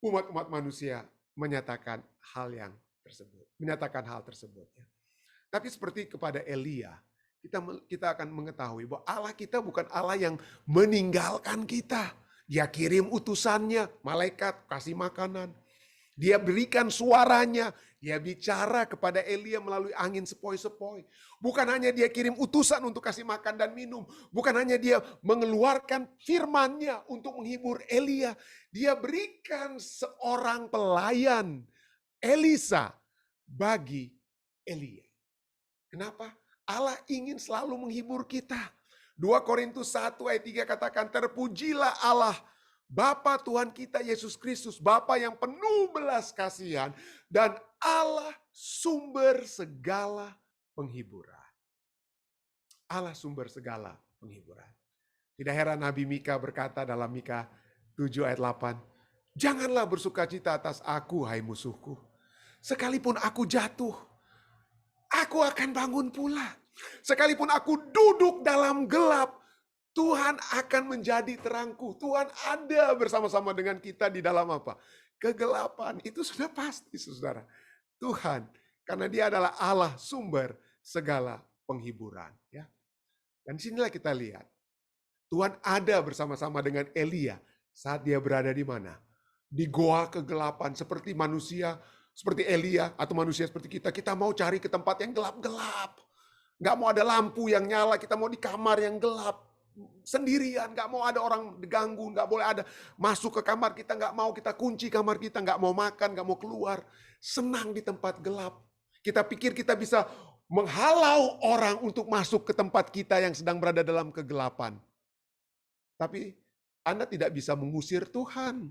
umat-umat manusia menyatakan hal tersebut. Ya. Tapi seperti kepada Elia, kita akan mengetahui bahwa Allah kita bukan Allah yang meninggalkan kita. Dia kirim utusannya, malaikat, kasih makanan. Dia berikan suaranya, dia bicara kepada Elia melalui angin sepoi-sepoi. Bukan hanya dia kirim utusan untuk kasih makan dan minum. Bukan hanya dia mengeluarkan firman-Nya untuk menghibur Elia. Dia berikan seorang pelayan, Elisa, bagi Elia. Kenapa? Allah ingin selalu menghibur kita. 2 Korintus 1 ayat 3 katakan, terpujilah Allah, Bapa Tuhan kita Yesus Kristus, Bapa yang penuh belas kasihan dan Allah sumber segala penghiburan. Allah sumber segala penghiburan. Tidak heran Nabi Mika berkata dalam Mika 7 ayat 8, janganlah bersukacita atas aku, hai musuhku. Sekalipun aku jatuh, aku akan bangun pula. Sekalipun aku duduk dalam gelap, Tuhan akan menjadi terangku. Tuhan ada bersama-sama dengan kita di dalam apa? Kegelapan. Itu sudah pasti, saudara. Tuhan, karena dia adalah Allah sumber segala penghiburan. Ya. Dan disinilah kita lihat. Tuhan ada bersama-sama dengan Elia saat dia berada di mana? Di goa kegelapan seperti manusia, seperti Elia atau manusia seperti kita. Kita mau cari ke tempat yang gelap-gelap. Nggak mau ada lampu yang nyala, kita mau di kamar yang gelap. Sendirian, nggak mau ada orang diganggu, nggak boleh ada masuk ke kamar kita, nggak mau kita kunci kamar kita, nggak mau makan, nggak mau keluar. Senang di tempat gelap. Kita pikir kita bisa menghalau orang untuk masuk ke tempat kita yang sedang berada dalam kegelapan. Tapi Anda tidak bisa mengusir Tuhan.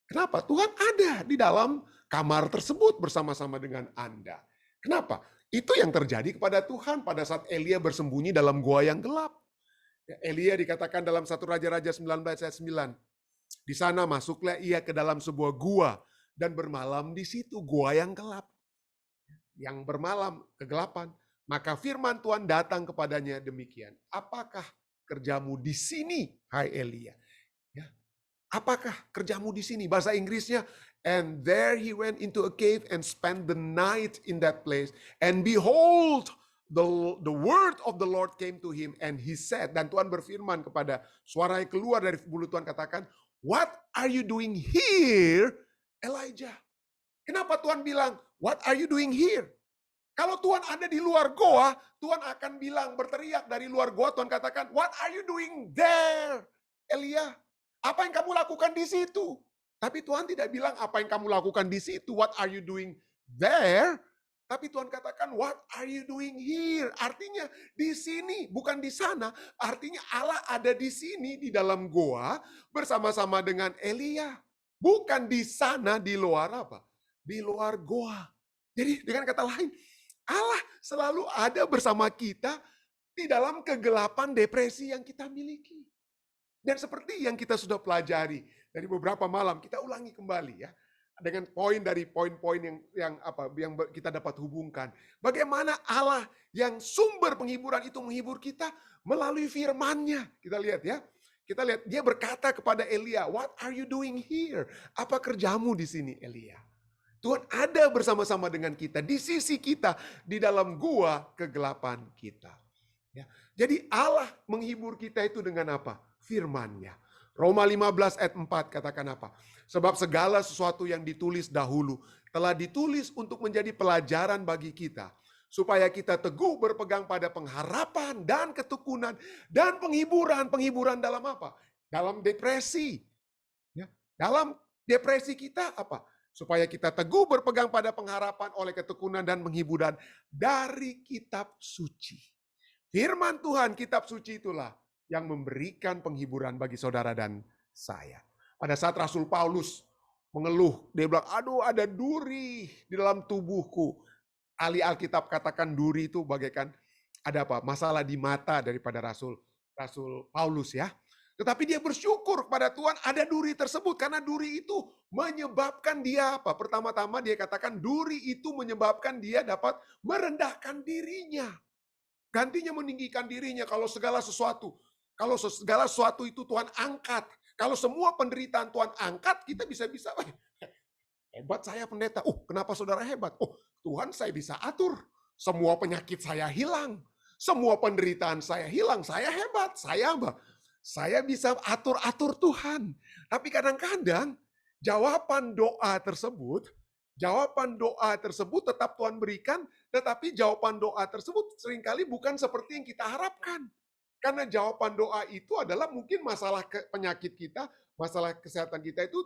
Kenapa? Tuhan ada di dalam kamar tersebut bersama-sama dengan Anda. Kenapa? Itu yang terjadi kepada Tuhan pada saat Elia bersembunyi dalam gua yang gelap. Elia dikatakan dalam 1 Raja-Raja 19 ayat 9. Di sana masuklah ia ke dalam sebuah gua dan bermalam di situ, gua yang gelap. Yang bermalam kegelapan. Maka firman Tuhan datang kepadanya demikian. Apakah kerjamu di sini, hai Elia? Ya. Apakah kerjamu di sini? Bahasa Inggrisnya, and there he went into a cave and spent the night in that place. And behold, the word of the Lord came to him and he said, dan Tuhan berfirman kepada suara yang keluar dari mulut Tuhan katakan, what are you doing here, Elijah? Kenapa Tuhan bilang, what are you doing here? Kalau Tuhan ada di luar goa, Tuhan akan bilang, berteriak dari luar goa, Tuhan katakan, what are you doing there, Elia? Apa yang kamu lakukan di situ? Tapi Tuhan tidak bilang apa yang kamu lakukan di situ, what are you doing there? Tapi Tuhan katakan, what are you doing here? Artinya di sini, bukan di sana. Artinya Allah ada di sini, di dalam goa, bersama-sama dengan Elia. Bukan di sana, di luar apa? Di luar goa. Jadi dengan kata lain, Allah selalu ada bersama kita di dalam kegelapan depresi yang kita miliki. Dan seperti yang kita sudah pelajari dari beberapa malam, kita ulangi kembali ya. Dengan poin dari poin-poin yang kita dapat hubungkan. Bagaimana Allah yang sumber penghiburan itu menghibur kita melalui firman-Nya. Kita lihat ya. Kita lihat dia berkata kepada Elia, "What are you doing here?" Apa kerjamu di sini, Elia? Tuhan ada bersama-sama dengan kita, di sisi kita, di dalam gua kegelapan kita. Ya. Jadi Allah menghibur kita itu dengan apa? Firman-Nya. Roma 15 ayat 4 katakan apa? Sebab segala sesuatu yang ditulis dahulu telah ditulis untuk menjadi pelajaran bagi kita, supaya kita teguh berpegang pada pengharapan dan ketekunan dan penghiburan. Penghiburan dalam apa? Dalam depresi. Ya. Dalam depresi kita apa? Supaya kita teguh berpegang pada pengharapan oleh ketekunan dan penghiburan dari kitab suci. Firman Tuhan, kitab suci itulah yang memberikan penghiburan bagi saudara dan saya. Pada saat Rasul Paulus mengeluh, dia bilang, aduh ada duri di dalam tubuhku. Ahli Alkitab katakan duri itu bagaikan ada apa? Masalah di mata daripada Rasul Paulus ya. Tetapi dia bersyukur kepada Tuhan ada duri tersebut. Karena duri itu menyebabkan dia apa? Pertama-tama dia katakan duri itu menyebabkan dia dapat merendahkan dirinya. Gantinya meninggikan dirinya kalau segala sesuatu. Kalau segala sesuatu itu Tuhan angkat. Kalau semua penderitaan Tuhan angkat, kita bisa-bisa. Hebat saya pendeta. Kenapa saudara hebat? Tuhan saya bisa atur. Semua penyakit saya hilang. Semua penderitaan saya hilang. Saya hebat. Saya bisa atur-atur Tuhan. Tapi kadang-kadang jawaban doa tersebut tetap Tuhan berikan, tetapi jawaban doa tersebut seringkali bukan seperti yang kita harapkan. Karena jawaban doa itu adalah mungkin masalah penyakit kita, masalah kesehatan kita itu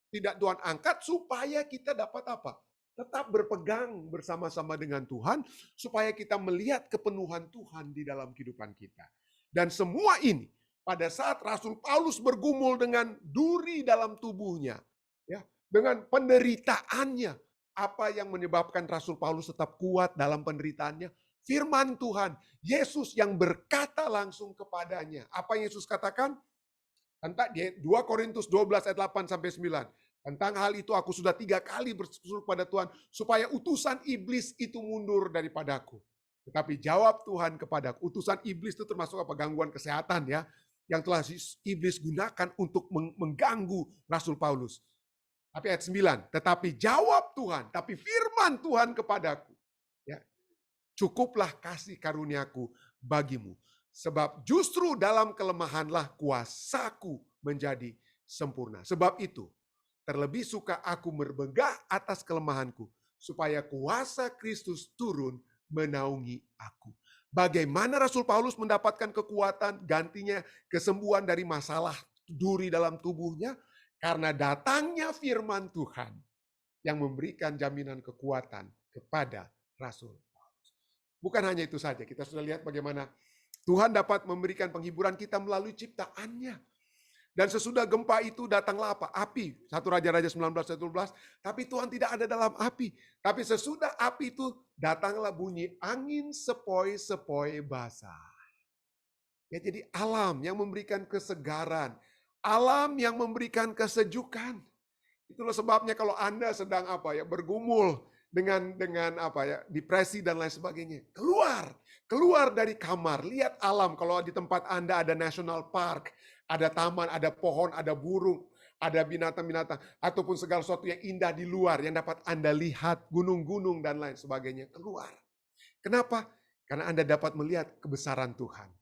tidak Tuhan angkat supaya kita dapat apa? Tetap berpegang bersama-sama dengan Tuhan, supaya kita melihat kepenuhan Tuhan di dalam kehidupan kita. Dan semua ini, pada saat Rasul Paulus bergumul dengan duri dalam tubuhnya, ya, dengan penderitaannya, apa yang menyebabkan Rasul Paulus tetap kuat dalam penderitaannya? Firman Tuhan, Yesus yang berkata langsung kepadanya. Apa yang Yesus katakan? Tentang 2 Korintus 12 ayat 8 sampai 9. Tentang hal itu aku sudah 3 kali berseru kepada Tuhan supaya utusan iblis itu mundur daripadaku. Tetapi jawab Tuhan kepadaku, utusan iblis itu termasuk apa? Gangguan kesehatan ya, yang telah iblis gunakan untuk mengganggu Rasul Paulus. Tapi ayat 9, tetapi jawab Tuhan, tapi firman Tuhan kepadaku, ya, cukuplah kasih karuniaku bagimu. Sebab justru dalam kelemahanlah kuasaku menjadi sempurna. Sebab itu, terlebih suka aku berbegah atas kelemahanku, supaya kuasa Kristus turun menaungi aku. Bagaimana Rasul Paulus mendapatkan kekuatan gantinya kesembuhan dari masalah duri dalam tubuhnya? Karena datangnya firman Tuhan yang memberikan jaminan kekuatan kepada Rasul Paulus. Bukan hanya itu saja, kita sudah lihat bagaimana Tuhan dapat memberikan penghiburan kita melalui ciptaannya. Dan sesudah gempa itu datanglah apa? Api. 1 Raja-Raja 19:12. Tapi Tuhan tidak ada dalam api. Tapi sesudah api itu datanglah bunyi angin sepoi-sepoi basah. Ya, jadi alam yang memberikan kesegaran. Alam yang memberikan kesejukan. Itulah sebabnya kalau Anda sedang bergumul dengan depresi dan lain sebagainya. Keluar dari kamar, lihat alam. Kalau di tempat Anda ada national park, ada taman, ada pohon, ada burung, ada binatang-binatang, ataupun segala sesuatu yang indah di luar yang dapat Anda lihat, gunung-gunung dan lain sebagainya, keluar. Kenapa? Karena Anda dapat melihat kebesaran Tuhan.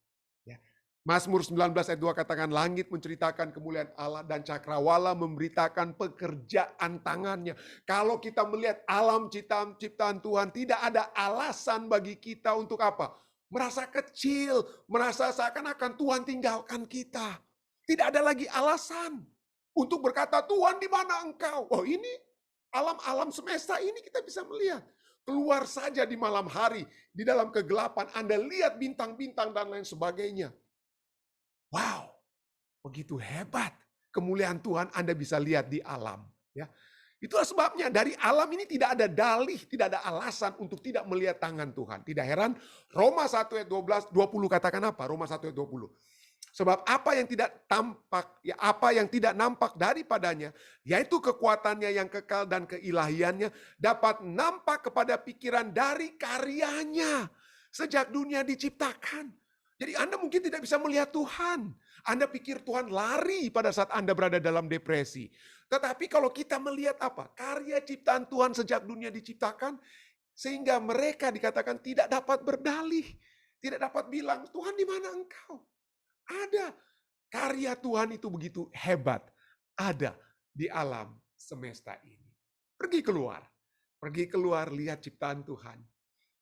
Ya. Mazmur 19 ayat 2 katakan, langit menceritakan kemuliaan Allah dan cakrawala memberitakan pekerjaan tangannya. Kalau kita melihat alam ciptaan Tuhan, tidak ada alasan bagi kita untuk apa? Merasa kecil, merasa seakan-akan Tuhan tinggalkan kita. Tidak ada lagi alasan untuk berkata, Tuhan di mana engkau? Oh, ini alam-alam semesta ini kita bisa melihat. Keluar saja di malam hari, di dalam kegelapan, Anda lihat bintang-bintang dan lain sebagainya. Wow, begitu hebat kemuliaan Tuhan Anda bisa lihat di alam. Ya, Itulah sebabnya dari alam ini tidak ada dalih, tidak ada alasan untuk tidak melihat tangan Tuhan. Tidak heran Roma 1 ayat 12, 20 katakan apa? Roma 1 ayat 20. Sebab apa yang tidak tampak, ya apa yang tidak nampak daripadanya, yaitu kekuatannya yang kekal dan keilahiannya, dapat nampak kepada pikiran dari karyanya sejak dunia diciptakan. Jadi Anda mungkin tidak bisa melihat Tuhan. Anda pikir Tuhan lari pada saat Anda berada dalam depresi. Tetapi kalau kita melihat apa? Karya ciptaan Tuhan sejak dunia diciptakan, sehingga mereka dikatakan tidak dapat berdalih. Tidak dapat bilang, Tuhan di mana engkau? Ada. Karya Tuhan itu begitu hebat. Ada di alam semesta ini. Pergi keluar. Pergi keluar, lihat ciptaan Tuhan.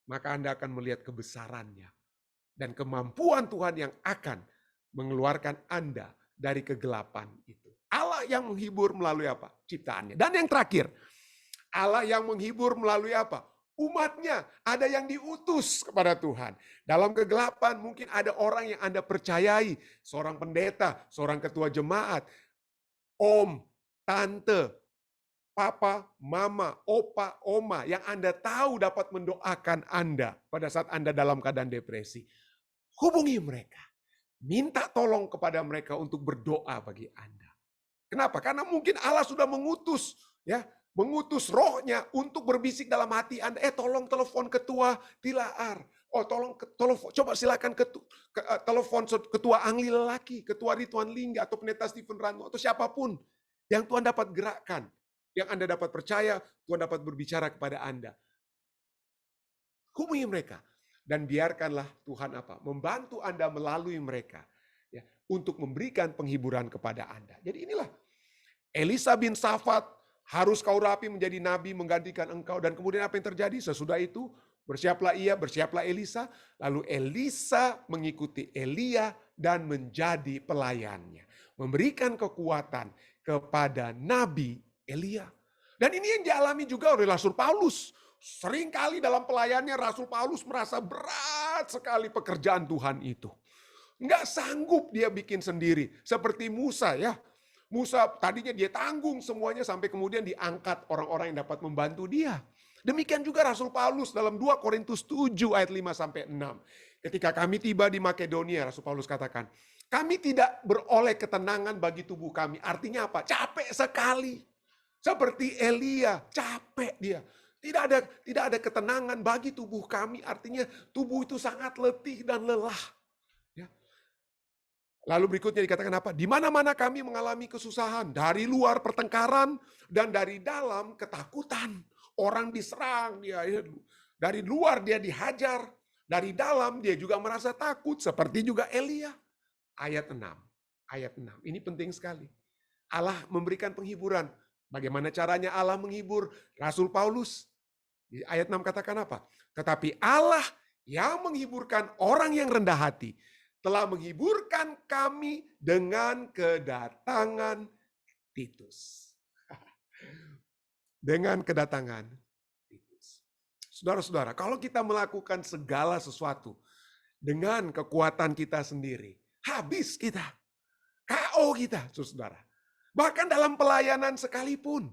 Maka Anda akan melihat kebesarannya. Dan kemampuan Tuhan yang akan mengeluarkan Anda dari kegelapan itu. Allah yang menghibur melalui apa? Ciptaannya. Dan yang terakhir, Allah yang menghibur melalui apa? Umatnya. Ada yang diutus kepada Tuhan. Dalam kegelapan mungkin ada orang yang Anda percayai. Seorang pendeta, seorang ketua jemaat, om, tante, papa, mama, opa, oma yang Anda tahu dapat mendoakan Anda pada saat Anda dalam keadaan depresi. Hubungi mereka. Minta tolong kepada mereka untuk berdoa bagi Anda. Kenapa? Karena mungkin Allah sudah mengutus rohnya untuk berbisik dalam hati Anda. Tolong telepon ketua Tilaar. Tolong telepon, coba silakan telepon ketua Angli Lelaki, ketua Rituan Lingga atau pendeta Stephen Rano atau siapapun yang Tuhan dapat gerakkan, yang Anda dapat percaya, Tuhan dapat berbicara kepada Anda. Hubungi mereka. Dan biarkanlah Tuhan membantu Anda melalui mereka ya, untuk memberikan penghiburan kepada Anda. Jadi inilah Elisa bin Safat, harus kau rapi menjadi nabi menggantikan engkau. Dan kemudian apa yang terjadi? Sesudah itu bersiaplah Elisa. Lalu Elisa mengikuti Elia dan menjadi pelayannya. Memberikan kekuatan kepada Nabi Elia. Dan ini yang dialami juga oleh Rasul Paulus. Seringkali dalam pelayannya Rasul Paulus merasa berat sekali pekerjaan Tuhan itu. Nggak sanggup dia bikin sendiri. Seperti Musa ya. Musa tadinya dia tanggung semuanya sampai kemudian diangkat orang-orang yang dapat membantu dia. Demikian juga Rasul Paulus dalam 2 Korintus 7 ayat 5-6. Ketika kami tiba di Makedonia, Rasul Paulus katakan, kami tidak beroleh ketenangan bagi tubuh kami. Artinya apa? Capek sekali. Seperti Elia, capek dia. Tidak ada ketenangan bagi tubuh kami, artinya tubuh itu sangat letih dan lelah. Ya. Lalu berikutnya dikatakan apa? Di mana-mana kami mengalami kesusahan, dari luar pertengkaran dan dari dalam ketakutan. Orang diserang, dari luar dia dihajar, dari dalam dia juga merasa takut, seperti juga Elia. Ayat 6. Ini penting sekali. Allah memberikan penghiburan. Bagaimana caranya Allah menghibur Rasul Paulus? Di ayat 6 katakan apa? Tetapi Allah yang menghiburkan orang yang rendah hati telah menghiburkan kami dengan kedatangan Titus. Dengan kedatangan Titus. Saudara-saudara, kalau kita melakukan segala sesuatu dengan kekuatan kita sendiri, habis kita. KO kita, saudara. Bahkan dalam pelayanan sekalipun.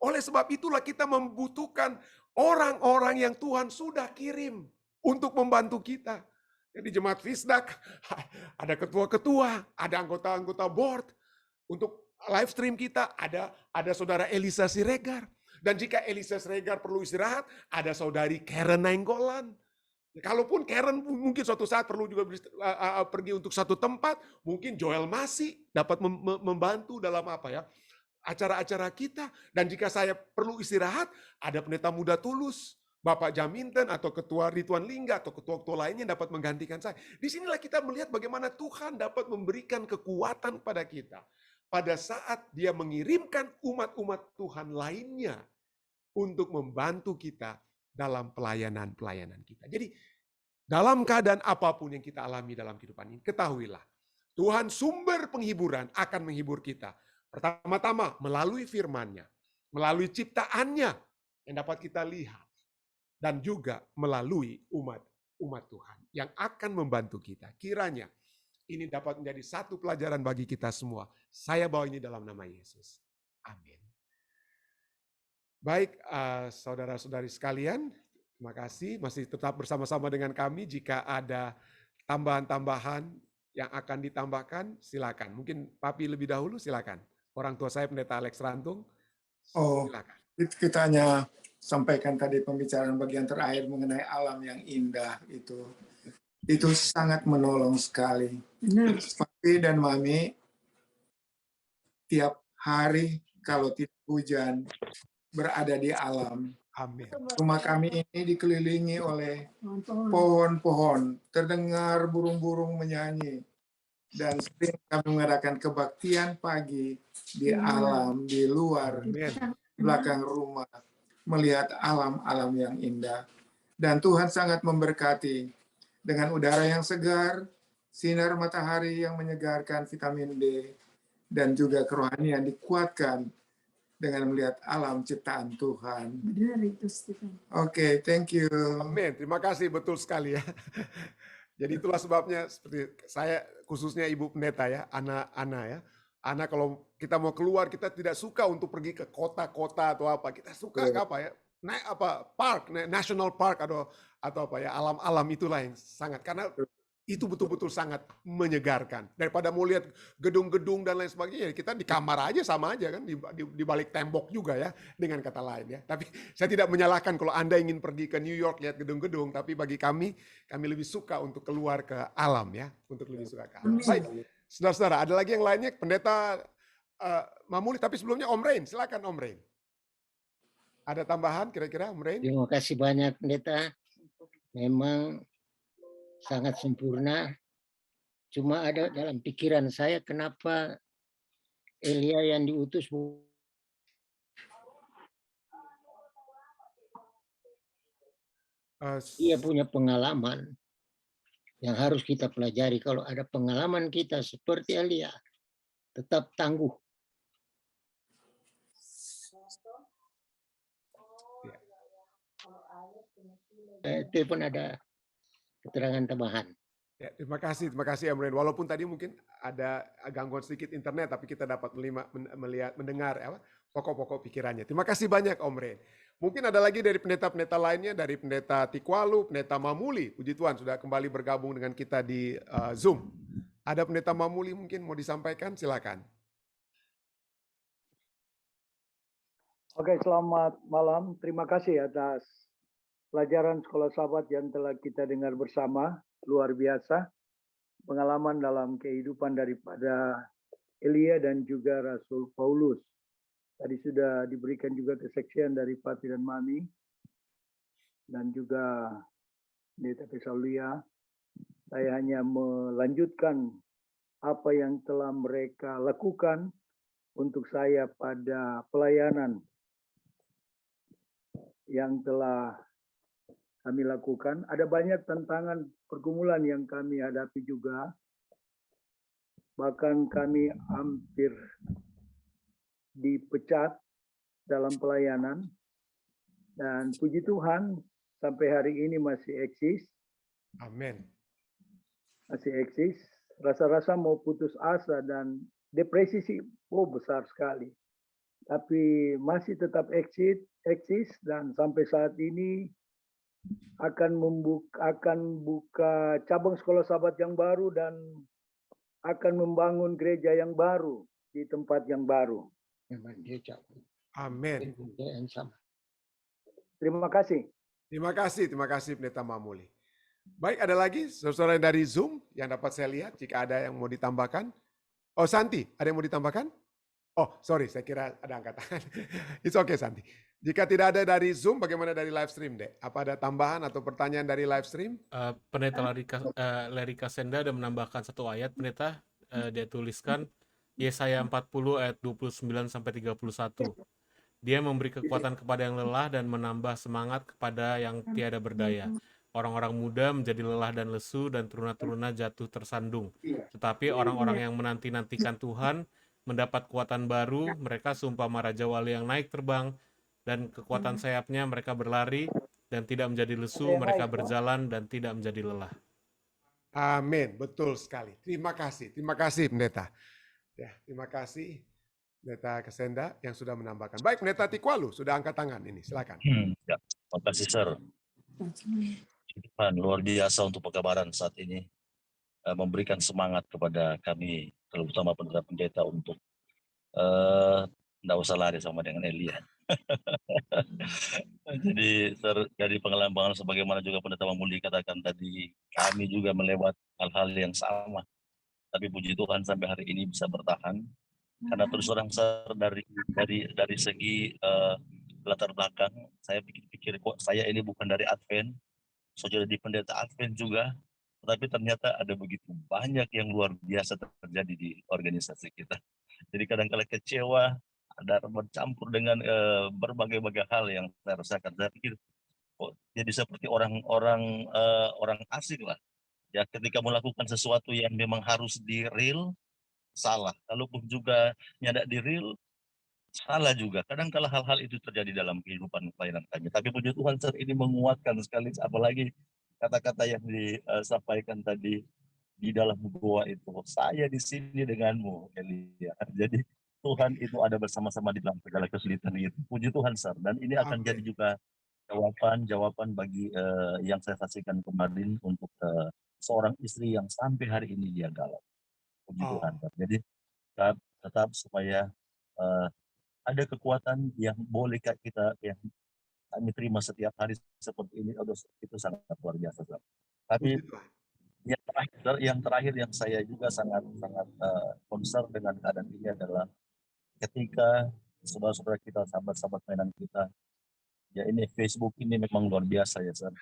Oleh sebab itulah kita membutuhkan orang-orang yang Tuhan sudah kirim untuk membantu kita. Jadi jemaat Fisdak, ada ketua-ketua, ada anggota-anggota board. Untuk live stream kita ada saudara Elisa Siregar. Dan jika Elisa Siregar perlu istirahat, ada saudari Karen Nainggolan. Kalaupun Karen mungkin suatu saat perlu juga pergi untuk satu tempat, mungkin Joel masih dapat membantu dalam acara-acara kita. Dan jika saya perlu istirahat, ada pendeta muda Tulus, Bapak Jaminten, atau Ketua Rituan Lingga, atau ketua-ketua lainnya dapat menggantikan saya. Disinilah kita melihat bagaimana Tuhan dapat memberikan kekuatan pada kita. Pada saat dia mengirimkan umat-umat Tuhan lainnya untuk membantu kita dalam pelayanan-pelayanan kita. Jadi dalam keadaan apapun yang kita alami dalam kehidupan ini, ketahuilah Tuhan sumber penghiburan akan menghibur kita. Pertama-tama melalui firman-Nya, melalui ciptaannya yang dapat kita lihat, dan juga melalui umat Tuhan yang akan membantu kita. Kiranya ini dapat menjadi satu pelajaran bagi kita semua. Saya bawa ini dalam nama Yesus. Amin. Baik, saudara-saudari sekalian, terima kasih masih tetap bersama-sama dengan kami. Jika ada tambahan-tambahan yang akan ditambahkan, silakan. Mungkin Papi lebih dahulu, silakan. Orang tua saya Pendeta Alex Rantung, Oh, silakan. kita hanya sampaikan tadi pembicaraan bagian terakhir mengenai alam yang indah itu. Itu sangat menolong sekali. Papi dan Mami tiap hari kalau tidak hujan berada di alam. Amin. Rumah kami ini dikelilingi oleh pohon-pohon, terdengar burung-burung menyanyi, dan sering kami mengadakan kebaktian pagi di alam, di luar, Amin. belakang rumah, melihat alam-alam yang indah. Dan Tuhan sangat memberkati dengan udara yang segar, sinar matahari yang menyegarkan vitamin D, dan juga kerohanian dikuatkan dengan melihat alam ciptaan Tuhan. Benar itu, Stephen. Oke, thank you. Amin. Terima kasih, betul sekali ya. Jadi itulah sebabnya seperti saya khususnya Ibu Pendeta ya, Ana ya. Ana kalau kita mau keluar kita tidak suka untuk pergi ke kota-kota atau apa. Kita suka apa ya? Naik apa? Park, national park atau apa ya? Alam-alam itulah yang sangat karena itu betul-betul sangat menyegarkan. Daripada mau lihat gedung-gedung dan lain sebagainya, ya kita di kamar aja sama aja kan, di balik tembok juga ya, dengan kata lain ya. Tapi saya tidak menyalahkan kalau Anda ingin pergi ke New York lihat gedung-gedung, tapi bagi kami lebih suka untuk keluar ke alam ya, untuk lebih suka ke alam. Baik, saudara-saudara, ada lagi yang lainnya, Pendeta Mamuli, tapi sebelumnya Om Rain, silakan Om Rain. Ada tambahan kira-kira Om Rain? Terima kasih banyak Pendeta. Memang sangat sempurna. Cuma ada dalam pikiran saya kenapa Elia yang diutus dia punya pengalaman yang harus kita pelajari. Kalau ada pengalaman kita seperti Elia, tetap tangguh. Itu pun ada keterangan tambahan. Ya, terima kasih Om Rain. Walaupun tadi mungkin ada gangguan sedikit internet, tapi kita dapat melihat, mendengar pokok-pokok pikirannya. Terima kasih banyak Om Rain. Mungkin ada lagi dari pendeta-pendeta lainnya, dari Pendeta Tikwalu, Pendeta Mamuli. Puji Tuhan sudah kembali bergabung dengan kita di Zoom. Ada Pendeta Mamuli mungkin mau disampaikan, silakan. Oke, selamat malam. Terima kasih atas pelajaran Sekolah Sahabat yang telah kita dengar bersama. Luar biasa pengalaman dalam kehidupan daripada Elia dan juga Rasul Paulus. Tadi sudah diberikan juga kesaksian dari Papi dan Mami dan juga Pendeta Pesaulia. Saya hanya melanjutkan apa yang telah mereka lakukan untuk saya pada pelayanan yang telah kami lakukan. Ada banyak tantangan pergumulan yang kami hadapi juga. Bahkan kami hampir dipecat dalam pelayanan. Dan puji Tuhan sampai hari ini masih eksis. Amin. Masih eksis. Rasa-rasa mau putus asa dan depresi sih besar sekali. Tapi masih tetap eksis dan sampai saat ini akan buka cabang Sekolah Sahabat yang baru dan akan membangun gereja yang baru di tempat yang baru. Amin. Terima kasih. Terima kasih Pendeta Mamuli. Baik, ada lagi saudara dari Zoom yang dapat saya lihat jika ada yang mau ditambahkan. Oh, Santi, ada yang mau ditambahkan? Oh, sorry, saya kira ada angkat tangan. It's okay, Santi. Jika tidak ada dari Zoom, bagaimana dari live stream, Dek? Apa ada tambahan atau pertanyaan dari live stream? Pendeta Larry Kasenda ada menambahkan satu ayat, Pendeta. Dia tuliskan Yesaya 40 ayat 29-31. Dia memberi kekuatan kepada yang lelah dan menambah semangat kepada yang tiada berdaya. Orang-orang muda menjadi lelah dan lesu dan teruna-teruna jatuh tersandung. Tetapi orang-orang yang menanti-nantikan Tuhan mendapat kekuatan baru, mereka seumpama Raja Wali yang naik terbang, dan kekuatan sayapnya mereka berlari dan tidak menjadi lesu, mereka berjalan dan tidak menjadi lelah. Amin, betul sekali. Terima kasih Pendeta. Ya, terima kasih. Pendeta Kasenda yang sudah menambahkan. Baik, Pendeta Tikwalu sudah angkat tangan ini, silakan. Ya, terima kasih, Sir. Tuhan, luar biasa untuk pekabaran saat ini. Memberikan semangat kepada kami, terutama pendeta-pendeta untuk tidak usah lari sama dengan Elia. Jadi, Sir, dari pengalaman sebagaimana juga pendeta Mamuli katakan tadi, kami juga melewat hal-hal yang sama. Tapi puji Tuhan sampai hari ini bisa bertahan. Karena terus terang, Sir, dari segi latar belakang, saya pikir kok saya ini bukan dari Advent, saya jadi pendeta Advent juga, tetapi ternyata ada begitu banyak yang luar biasa terjadi di organisasi kita. Jadi kadang-kala kecewa, ada bercampur dengan berbagai-bagai hal yang saya rasakan. Saya pikir kok jadi seperti orang-orang orang asing lah. Ya, ketika melakukan sesuatu yang memang harus di real, salah. Kalaupun juga nyadak di real, salah juga. Kadang-kala hal-hal itu terjadi dalam kehidupan pelayanan kami. Tapi puji Tuhan, Sir, ini menguatkan sekali, apalagi kata-kata yang disampaikan tadi di dalam gua itu. Saya di sini denganmu, Elia. Jadi Tuhan itu ada bersama-sama di dalam segala kesulitan itu. Puji Tuhan, Sir. Dan ini akan Amin. jadi juga jawaban bagi yang saya saksikan kemarin untuk seorang istri yang sampai hari ini dia galau. Puji Oh, Tuhan, Sir. Jadi tetap supaya ada kekuatan yang boleh kita yang kami terima setiap hari seperti ini, itu sangat luar biasa. Sir. Tapi puji Tuhan. yang terakhir yang saya juga sangat concern dengan keadaan ini adalah ketika saudara-saudara kita, sahabat-sahabat mainan kita, ya ini Facebook ini memang luar biasa ya, Sir.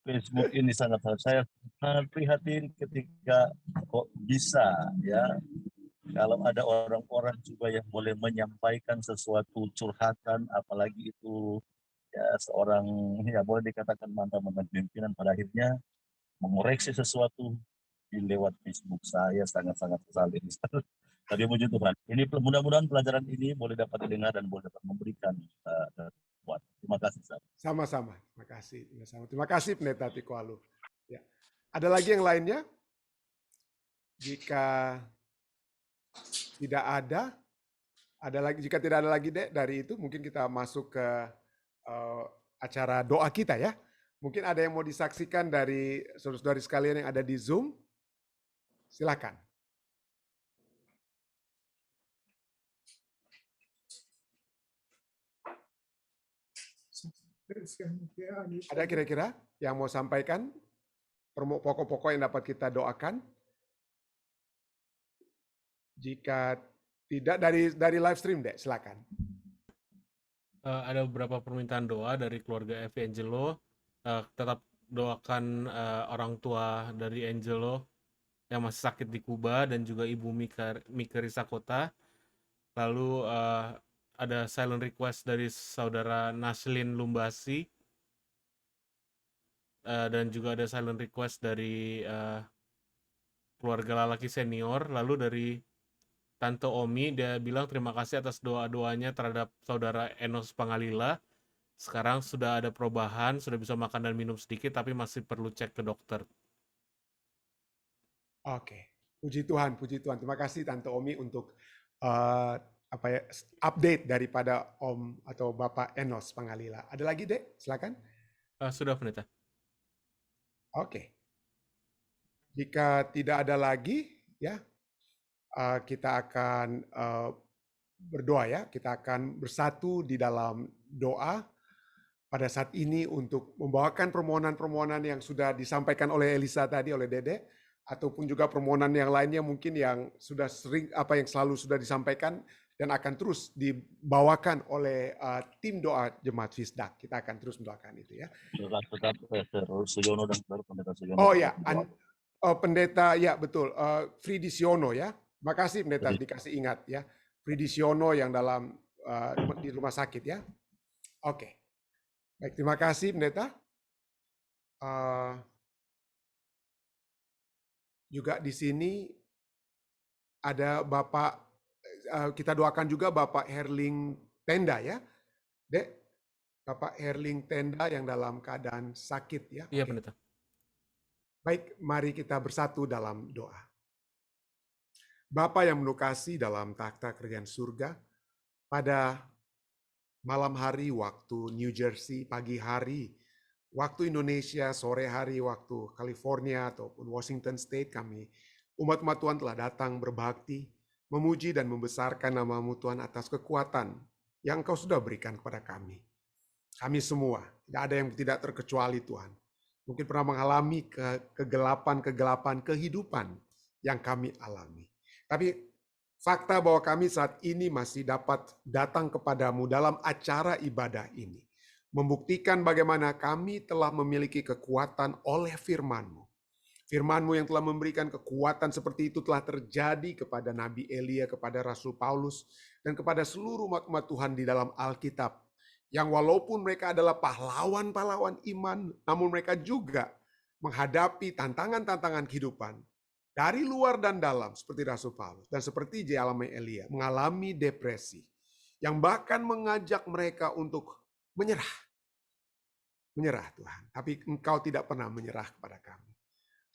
Facebook ini sangat saya sangat prihatin ketika kok bisa ya, kalau ada orang-orang juga yang boleh menyampaikan sesuatu curhatan, apalagi itu ya seorang ya boleh dikatakan mantan-mantan pimpinan, pada akhirnya mengoreksi sesuatu di lewat Facebook. Saya sangat-sangat sesali. Tapi puji Tuhan, ini mudah-mudahan pelajaran ini boleh dapat didengar dan boleh dapat memberikan kuat. Terima kasih, Sir. Sama-sama. Terima kasih. Terima kasih, Pendeta Tikwalu. Ya. Ada lagi yang lainnya? Jika tidak ada lagi. Jika tidak ada lagi, Dek, dari itu mungkin kita masuk ke acara doa kita ya. Mungkin ada yang mau disaksikan dari saudara-saudari sekalian yang ada di Zoom. Silakan. Ada kira-kira yang mau sampaikan pokok-pokok yang dapat kita doakan? Jika tidak dari live stream, Dek, silakan. Ada beberapa permintaan doa dari keluarga Evi Angelo. Tetap doakan orang tua dari Angelo yang masih sakit di Kuba dan juga Ibu Mika Risakota. Lalu ada silent request dari saudara Naslin Lumbasi, dan juga ada silent request dari keluarga Lalaki Senior. Lalu dari Tante Omi, dia bilang terima kasih atas doa-doanya terhadap saudara Enos Pangalila. Sekarang sudah ada perubahan, sudah bisa makan dan minum sedikit, tapi masih perlu cek ke dokter. Oke, puji Tuhan, puji Tuhan. Terima kasih Tante Omi untuk update daripada Om atau Bapak Enos Pangalila. Ada lagi, Dek? Silakan. Sudah, Pendeta. Oke. Jika tidak ada lagi, ya, kita akan berdoa ya. Kita akan bersatu di dalam doa pada saat ini untuk membawakan permohonan-permohonan yang sudah disampaikan oleh Elisa tadi, oleh Dede, ataupun juga permohonan yang lainnya mungkin yang sudah sering, yang selalu sudah disampaikan dan akan terus dibawakan oleh tim doa Jemaat Fisdak. Kita akan terus mendoakan itu ya. Tetap Suyono dan Pendeta Suyono. Oh ya, Pendeta, ya betul, Fridisiono ya. Makasih Pendeta dikasih ingat ya. Fridisiono yang dalam di rumah sakit ya. Oke. Baik, terima kasih Pendeta. Juga di sini ada Bapak, kita doakan juga Bapak Herling Tenda ya. Dek, Bapak Herling Tenda yang dalam keadaan sakit ya. Iya, Oke. Pendeta. Baik, mari kita bersatu dalam doa. Bapa yang melukasi dalam takhta kerajaan surga, pada malam hari waktu New Jersey, pagi hari waktu Indonesia, sore hari waktu California ataupun Washington State, kami umat-umat Tuhan telah datang berbakti, memuji dan membesarkan nama-Mu Tuhan atas kekuatan yang Engkau sudah berikan kepada kami. Kami semua, tidak ada yang tidak terkecuali Tuhan. Mungkin pernah mengalami kegelapan-kegelapan kehidupan yang kami alami. Tapi fakta bahwa kami saat ini masih dapat datang kepadamu dalam acara ibadah ini, membuktikan bagaimana kami telah memiliki kekuatan oleh firman-Mu. Firman-Mu yang telah memberikan kekuatan seperti itu telah terjadi kepada Nabi Elia, kepada Rasul Paulus, dan kepada seluruh umat-umat Tuhan di dalam Alkitab. Yang walaupun mereka adalah pahlawan-pahlawan iman, namun mereka juga menghadapi tantangan-tantangan kehidupan dari luar dan dalam, seperti Rasul Paulus dan seperti dialami Elia, mengalami depresi yang bahkan mengajak mereka untuk menyerah Tuhan. Tapi Engkau tidak pernah menyerah kepada kami.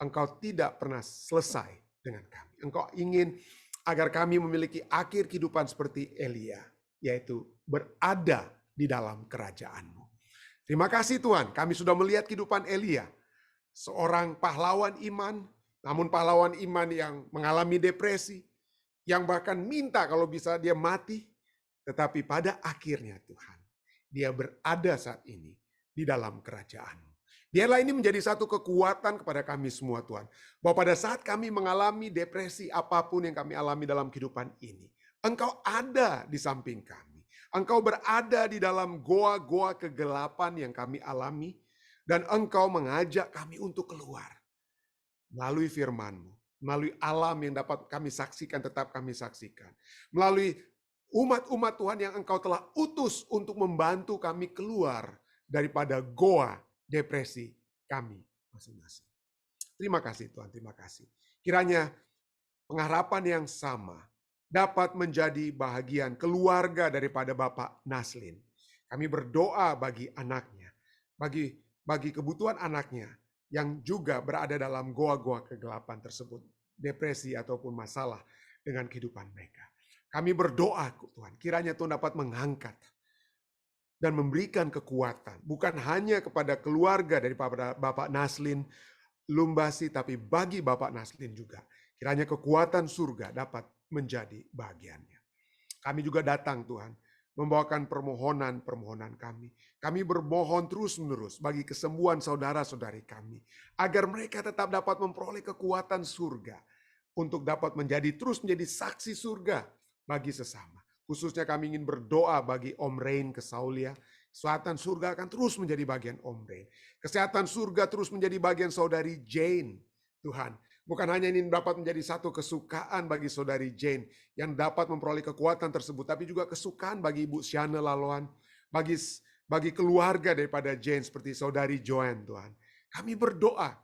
Engkau tidak pernah selesai dengan kami. Engkau ingin agar kami memiliki akhir kehidupan seperti Elia, yaitu berada di dalam kerajaan-Mu. Terima kasih Tuhan, kami sudah melihat kehidupan Elia, seorang pahlawan iman, namun pahlawan iman yang mengalami depresi, yang bahkan minta kalau bisa dia mati, tetapi pada akhirnya Tuhan, dia berada saat ini di dalam kerajaan-Mu. Biarlah ini menjadi satu kekuatan kepada kami semua Tuhan, bahwa pada saat kami mengalami depresi apapun yang kami alami dalam kehidupan ini, Engkau ada di samping kami. Engkau berada di dalam goa-goa kegelapan yang kami alami, dan Engkau mengajak kami untuk keluar. Melalui firman-Mu, melalui alam yang dapat kami saksikan, tetap kami saksikan. Melalui umat-umat Tuhan yang Engkau telah utus untuk membantu kami keluar daripada goa depresi kami masing-masing. Terima kasih Tuhan, terima kasih. Kiranya pengharapan yang sama dapat menjadi bahagian keluarga daripada Bapak Naslin. Kami berdoa bagi anaknya, bagi kebutuhan anaknya, yang juga berada dalam goa-goa kegelapan tersebut, depresi ataupun masalah dengan kehidupan mereka. Kami berdoa Tuhan, kiranya Tuhan dapat mengangkat dan memberikan kekuatan, bukan hanya kepada keluarga daripada Bapak Naslin Lumbasi, tapi bagi Bapak Naslin juga. Kiranya kekuatan surga dapat menjadi bagiannya. Kami juga datang Tuhan, membawakan permohonan-permohonan kami. Kami bermohon terus-menerus bagi kesembuhan saudara-saudari kami, agar mereka tetap dapat memperoleh kekuatan surga, untuk dapat terus menjadi saksi surga bagi sesama. Khususnya kami ingin berdoa bagi Om Rain Kesaulia. Kesehatan surga akan terus menjadi bagian Om Rain. Kesehatan surga terus menjadi bagian saudari Jane, Tuhan. Bukan hanya ini dapat menjadi satu kesukaan bagi saudari Jane yang dapat memperoleh kekuatan tersebut, tapi juga kesukaan bagi Ibu Siana Laloan, bagi keluarga daripada Jane seperti saudari Joanne, Tuhan. Kami berdoa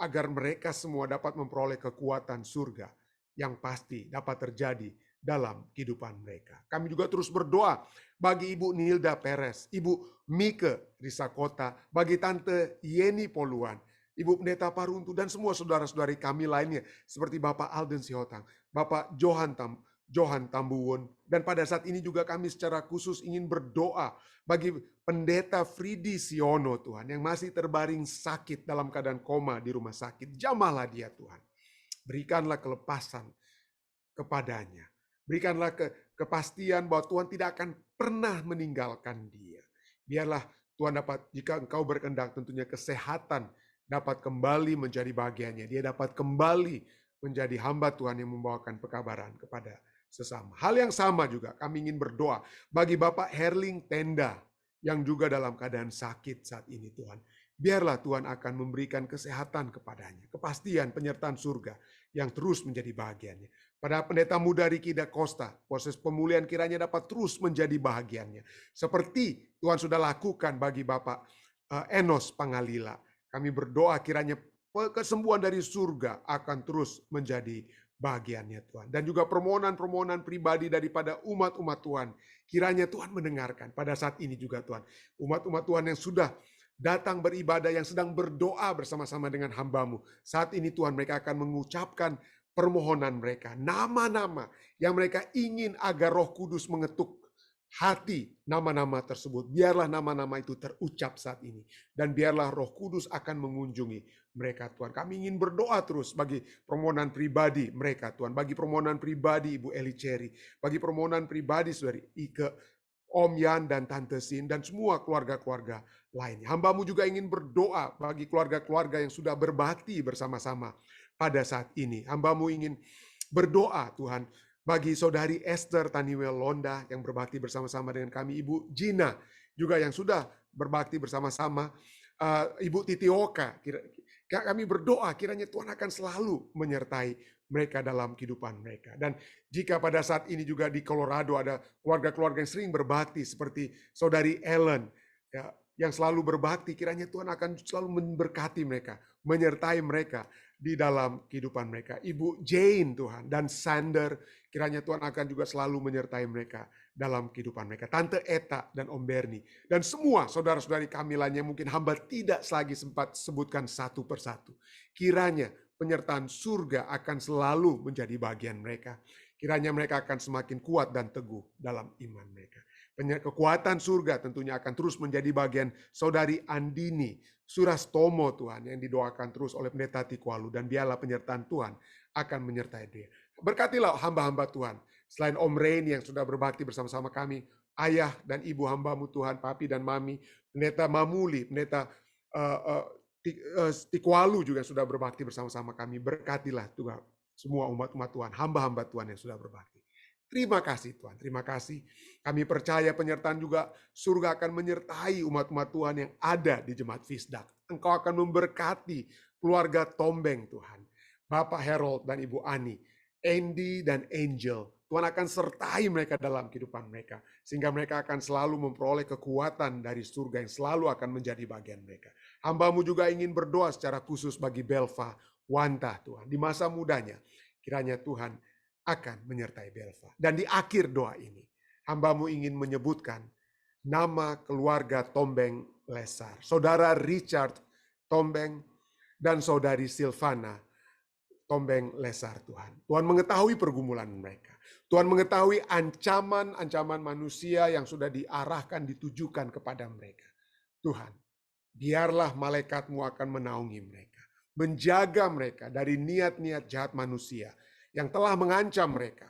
agar mereka semua dapat memperoleh kekuatan surga yang pasti dapat terjadi dalam kehidupan mereka. Kami juga terus berdoa bagi Ibu Nilda Perez, Ibu Mike Risakota, bagi Tante Yeni Poluan, Ibu Pendeta Paruntu, dan semua saudara-saudari kami lainnya, seperti Bapak Alden Sihotang, Bapak Johan Tambuwon, dan pada saat ini juga kami secara khusus ingin berdoa bagi Pendeta Fridi Siono, Tuhan, yang masih terbaring sakit dalam keadaan koma di rumah sakit. Jamahlah dia, Tuhan. Berikanlah kelepasan kepadanya. Berikanlah kepastian bahwa Tuhan tidak akan pernah meninggalkan dia. Biarlah Tuhan dapat, jika Engkau berkehendak, tentunya kesehatan dapat kembali menjadi bagiannya. Dia dapat kembali menjadi hamba Tuhan yang membawakan pekabaran kepada sesama. Hal yang sama juga kami ingin berdoa bagi Bapak Herling Tenda yang juga dalam keadaan sakit saat ini, Tuhan. Biarlah Tuhan akan memberikan kesehatan kepadanya, kepastian penyertaan surga yang terus menjadi bahagiannya. Pada Pendeta Muda Riki Da Costa, proses pemulihan kiranya dapat terus menjadi bahagiannya. Seperti Tuhan sudah lakukan bagi Bapak Enos Pangalila. Kami berdoa kiranya kesembuhan dari surga akan terus menjadi bahagiannya Tuhan. Dan juga permohonan-permohonan pribadi daripada umat-umat Tuhan. Kiranya Tuhan mendengarkan pada saat ini juga Tuhan. Umat-umat Tuhan yang sudah datang beribadah, yang sedang berdoa bersama-sama dengan hamba-Mu. Saat ini Tuhan, mereka akan mengucapkan permohonan mereka, nama-nama yang mereka ingin agar Roh Kudus mengetuk hati nama-nama tersebut. Biarlah nama-nama itu terucap saat ini. Dan biarlah Roh Kudus akan mengunjungi mereka, Tuhan. Kami ingin berdoa terus bagi permohonan pribadi mereka, Tuhan. Bagi permohonan pribadi Ibu Eli Cherry. Bagi permohonan pribadi Saudari Ike, Om Yan dan Tante Sin, dan semua keluarga-keluarga lainnya. Hamba-Mu juga ingin berdoa bagi keluarga-keluarga yang sudah berbakti bersama-sama pada saat ini. Hamba-Mu ingin berdoa Tuhan bagi Saudari Esther Taniwel Londa yang berbakti bersama-sama dengan kami. Ibu Gina juga yang sudah berbakti bersama-sama. Ibu Titi Oka. Kami berdoa kiranya Tuhan akan selalu menyertai mereka dalam kehidupan mereka. Dan jika pada saat ini juga di Colorado ada keluarga-keluarga yang sering berbakti seperti Saudari Ellen ya, yang selalu berbakti, kiranya Tuhan akan selalu memberkati mereka, menyertai mereka di dalam kehidupan mereka. Ibu Jane Tuhan dan Sander, kiranya Tuhan akan juga selalu menyertai mereka dalam kehidupan mereka. Tante Eta dan Om Bernie dan semua saudara-saudari kami lainnya mungkin hamba tidak lagi sempat sebutkan satu persatu. Kiranya penyertaan surga akan selalu menjadi bagian mereka. Kiranya mereka akan semakin kuat dan teguh dalam iman mereka. Kekuatan surga tentunya akan terus menjadi bagian Saudari Andini Surastomo Tuhan yang didoakan terus oleh Pendeta Tikwalu, dan biarlah penyertaan Tuhan akan menyertai dia. Berkatilah hamba-hamba Tuhan. Selain Om Rain yang sudah berbakti bersama-sama kami, ayah dan ibu hamba-Mu Tuhan, papi dan mami, Pendeta Mamuli, Pendeta Tikwalu juga sudah berbakti bersama-sama kami. Berkatilah Tuhan semua umat-umat Tuhan, hamba-hamba Tuhan yang sudah berbakti. Terima kasih Tuhan, terima kasih. Kami percaya penyertaan juga surga akan menyertai umat-umat Tuhan yang ada di Jemaat Fisdak. Engkau akan memberkati keluarga Tombeng Tuhan. Bapak Harold dan Ibu Ani, Andy dan Angel. Tuhan akan sertai mereka dalam kehidupan mereka. Sehingga mereka akan selalu memperoleh kekuatan dari surga yang selalu akan menjadi bagian mereka. Hamba-Mu juga ingin berdoa secara khusus bagi Belva Wanta Tuhan. Di masa mudanya, kiranya Tuhan akan menyertai Belva. Dan di akhir doa ini, hamba-Mu ingin menyebutkan nama keluarga Tombeng Lesar. Saudara Richard Tombeng dan Saudari Silvana Tombeng Lesar Tuhan. Tuhan mengetahui pergumulan mereka. Tuhan mengetahui ancaman-ancaman manusia yang sudah diarahkan, ditujukan kepada mereka. Tuhan, biarlah malaikat-Mu akan menaungi mereka. Menjaga mereka dari niat-niat jahat manusia yang telah mengancam mereka.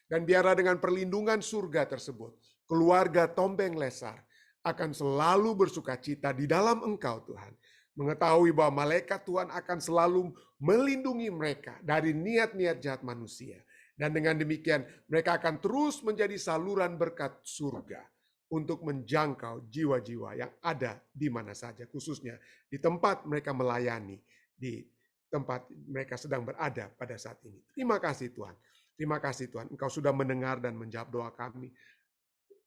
Dan biarlah dengan perlindungan surga tersebut, keluarga Tombeng Lesar akan selalu bersukacita di dalam Engkau Tuhan. Mengetahui bahwa malaikat Tuhan akan selalu melindungi mereka dari niat-niat jahat manusia. Dan dengan demikian mereka akan terus menjadi saluran berkat surga untuk menjangkau jiwa-jiwa yang ada di mana saja. Khususnya di tempat mereka melayani, di tempat mereka sedang berada pada saat ini. Terima kasih Tuhan. Terima kasih Tuhan. Engkau sudah mendengar dan menjawab doa kami.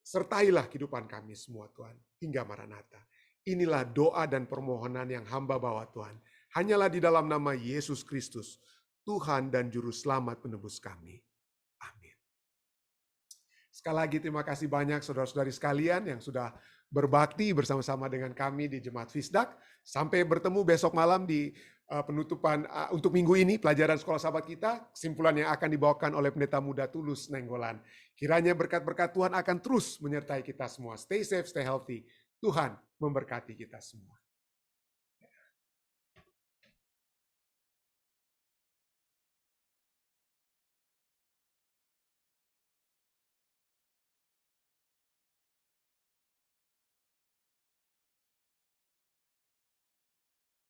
Sertailah kehidupan kami semua Tuhan. Hingga Maranatha. Inilah doa dan permohonan yang hamba bawa Tuhan. Hanyalah di dalam nama Yesus Kristus, Tuhan dan Juru Selamat penebus kami. Amin. Sekali lagi terima kasih banyak saudara-saudari sekalian yang sudah berbakti bersama-sama dengan kami di Jemaat Fisdak. Sampai bertemu besok malam di penutupan untuk minggu ini, pelajaran sekolah sahabat kita, kesimpulan yang akan dibawakan oleh Pendeta Muda Tulus Nenggolan. Kiranya berkat-berkat Tuhan akan terus menyertai kita semua. Stay safe, stay healthy. Tuhan memberkati kita semua.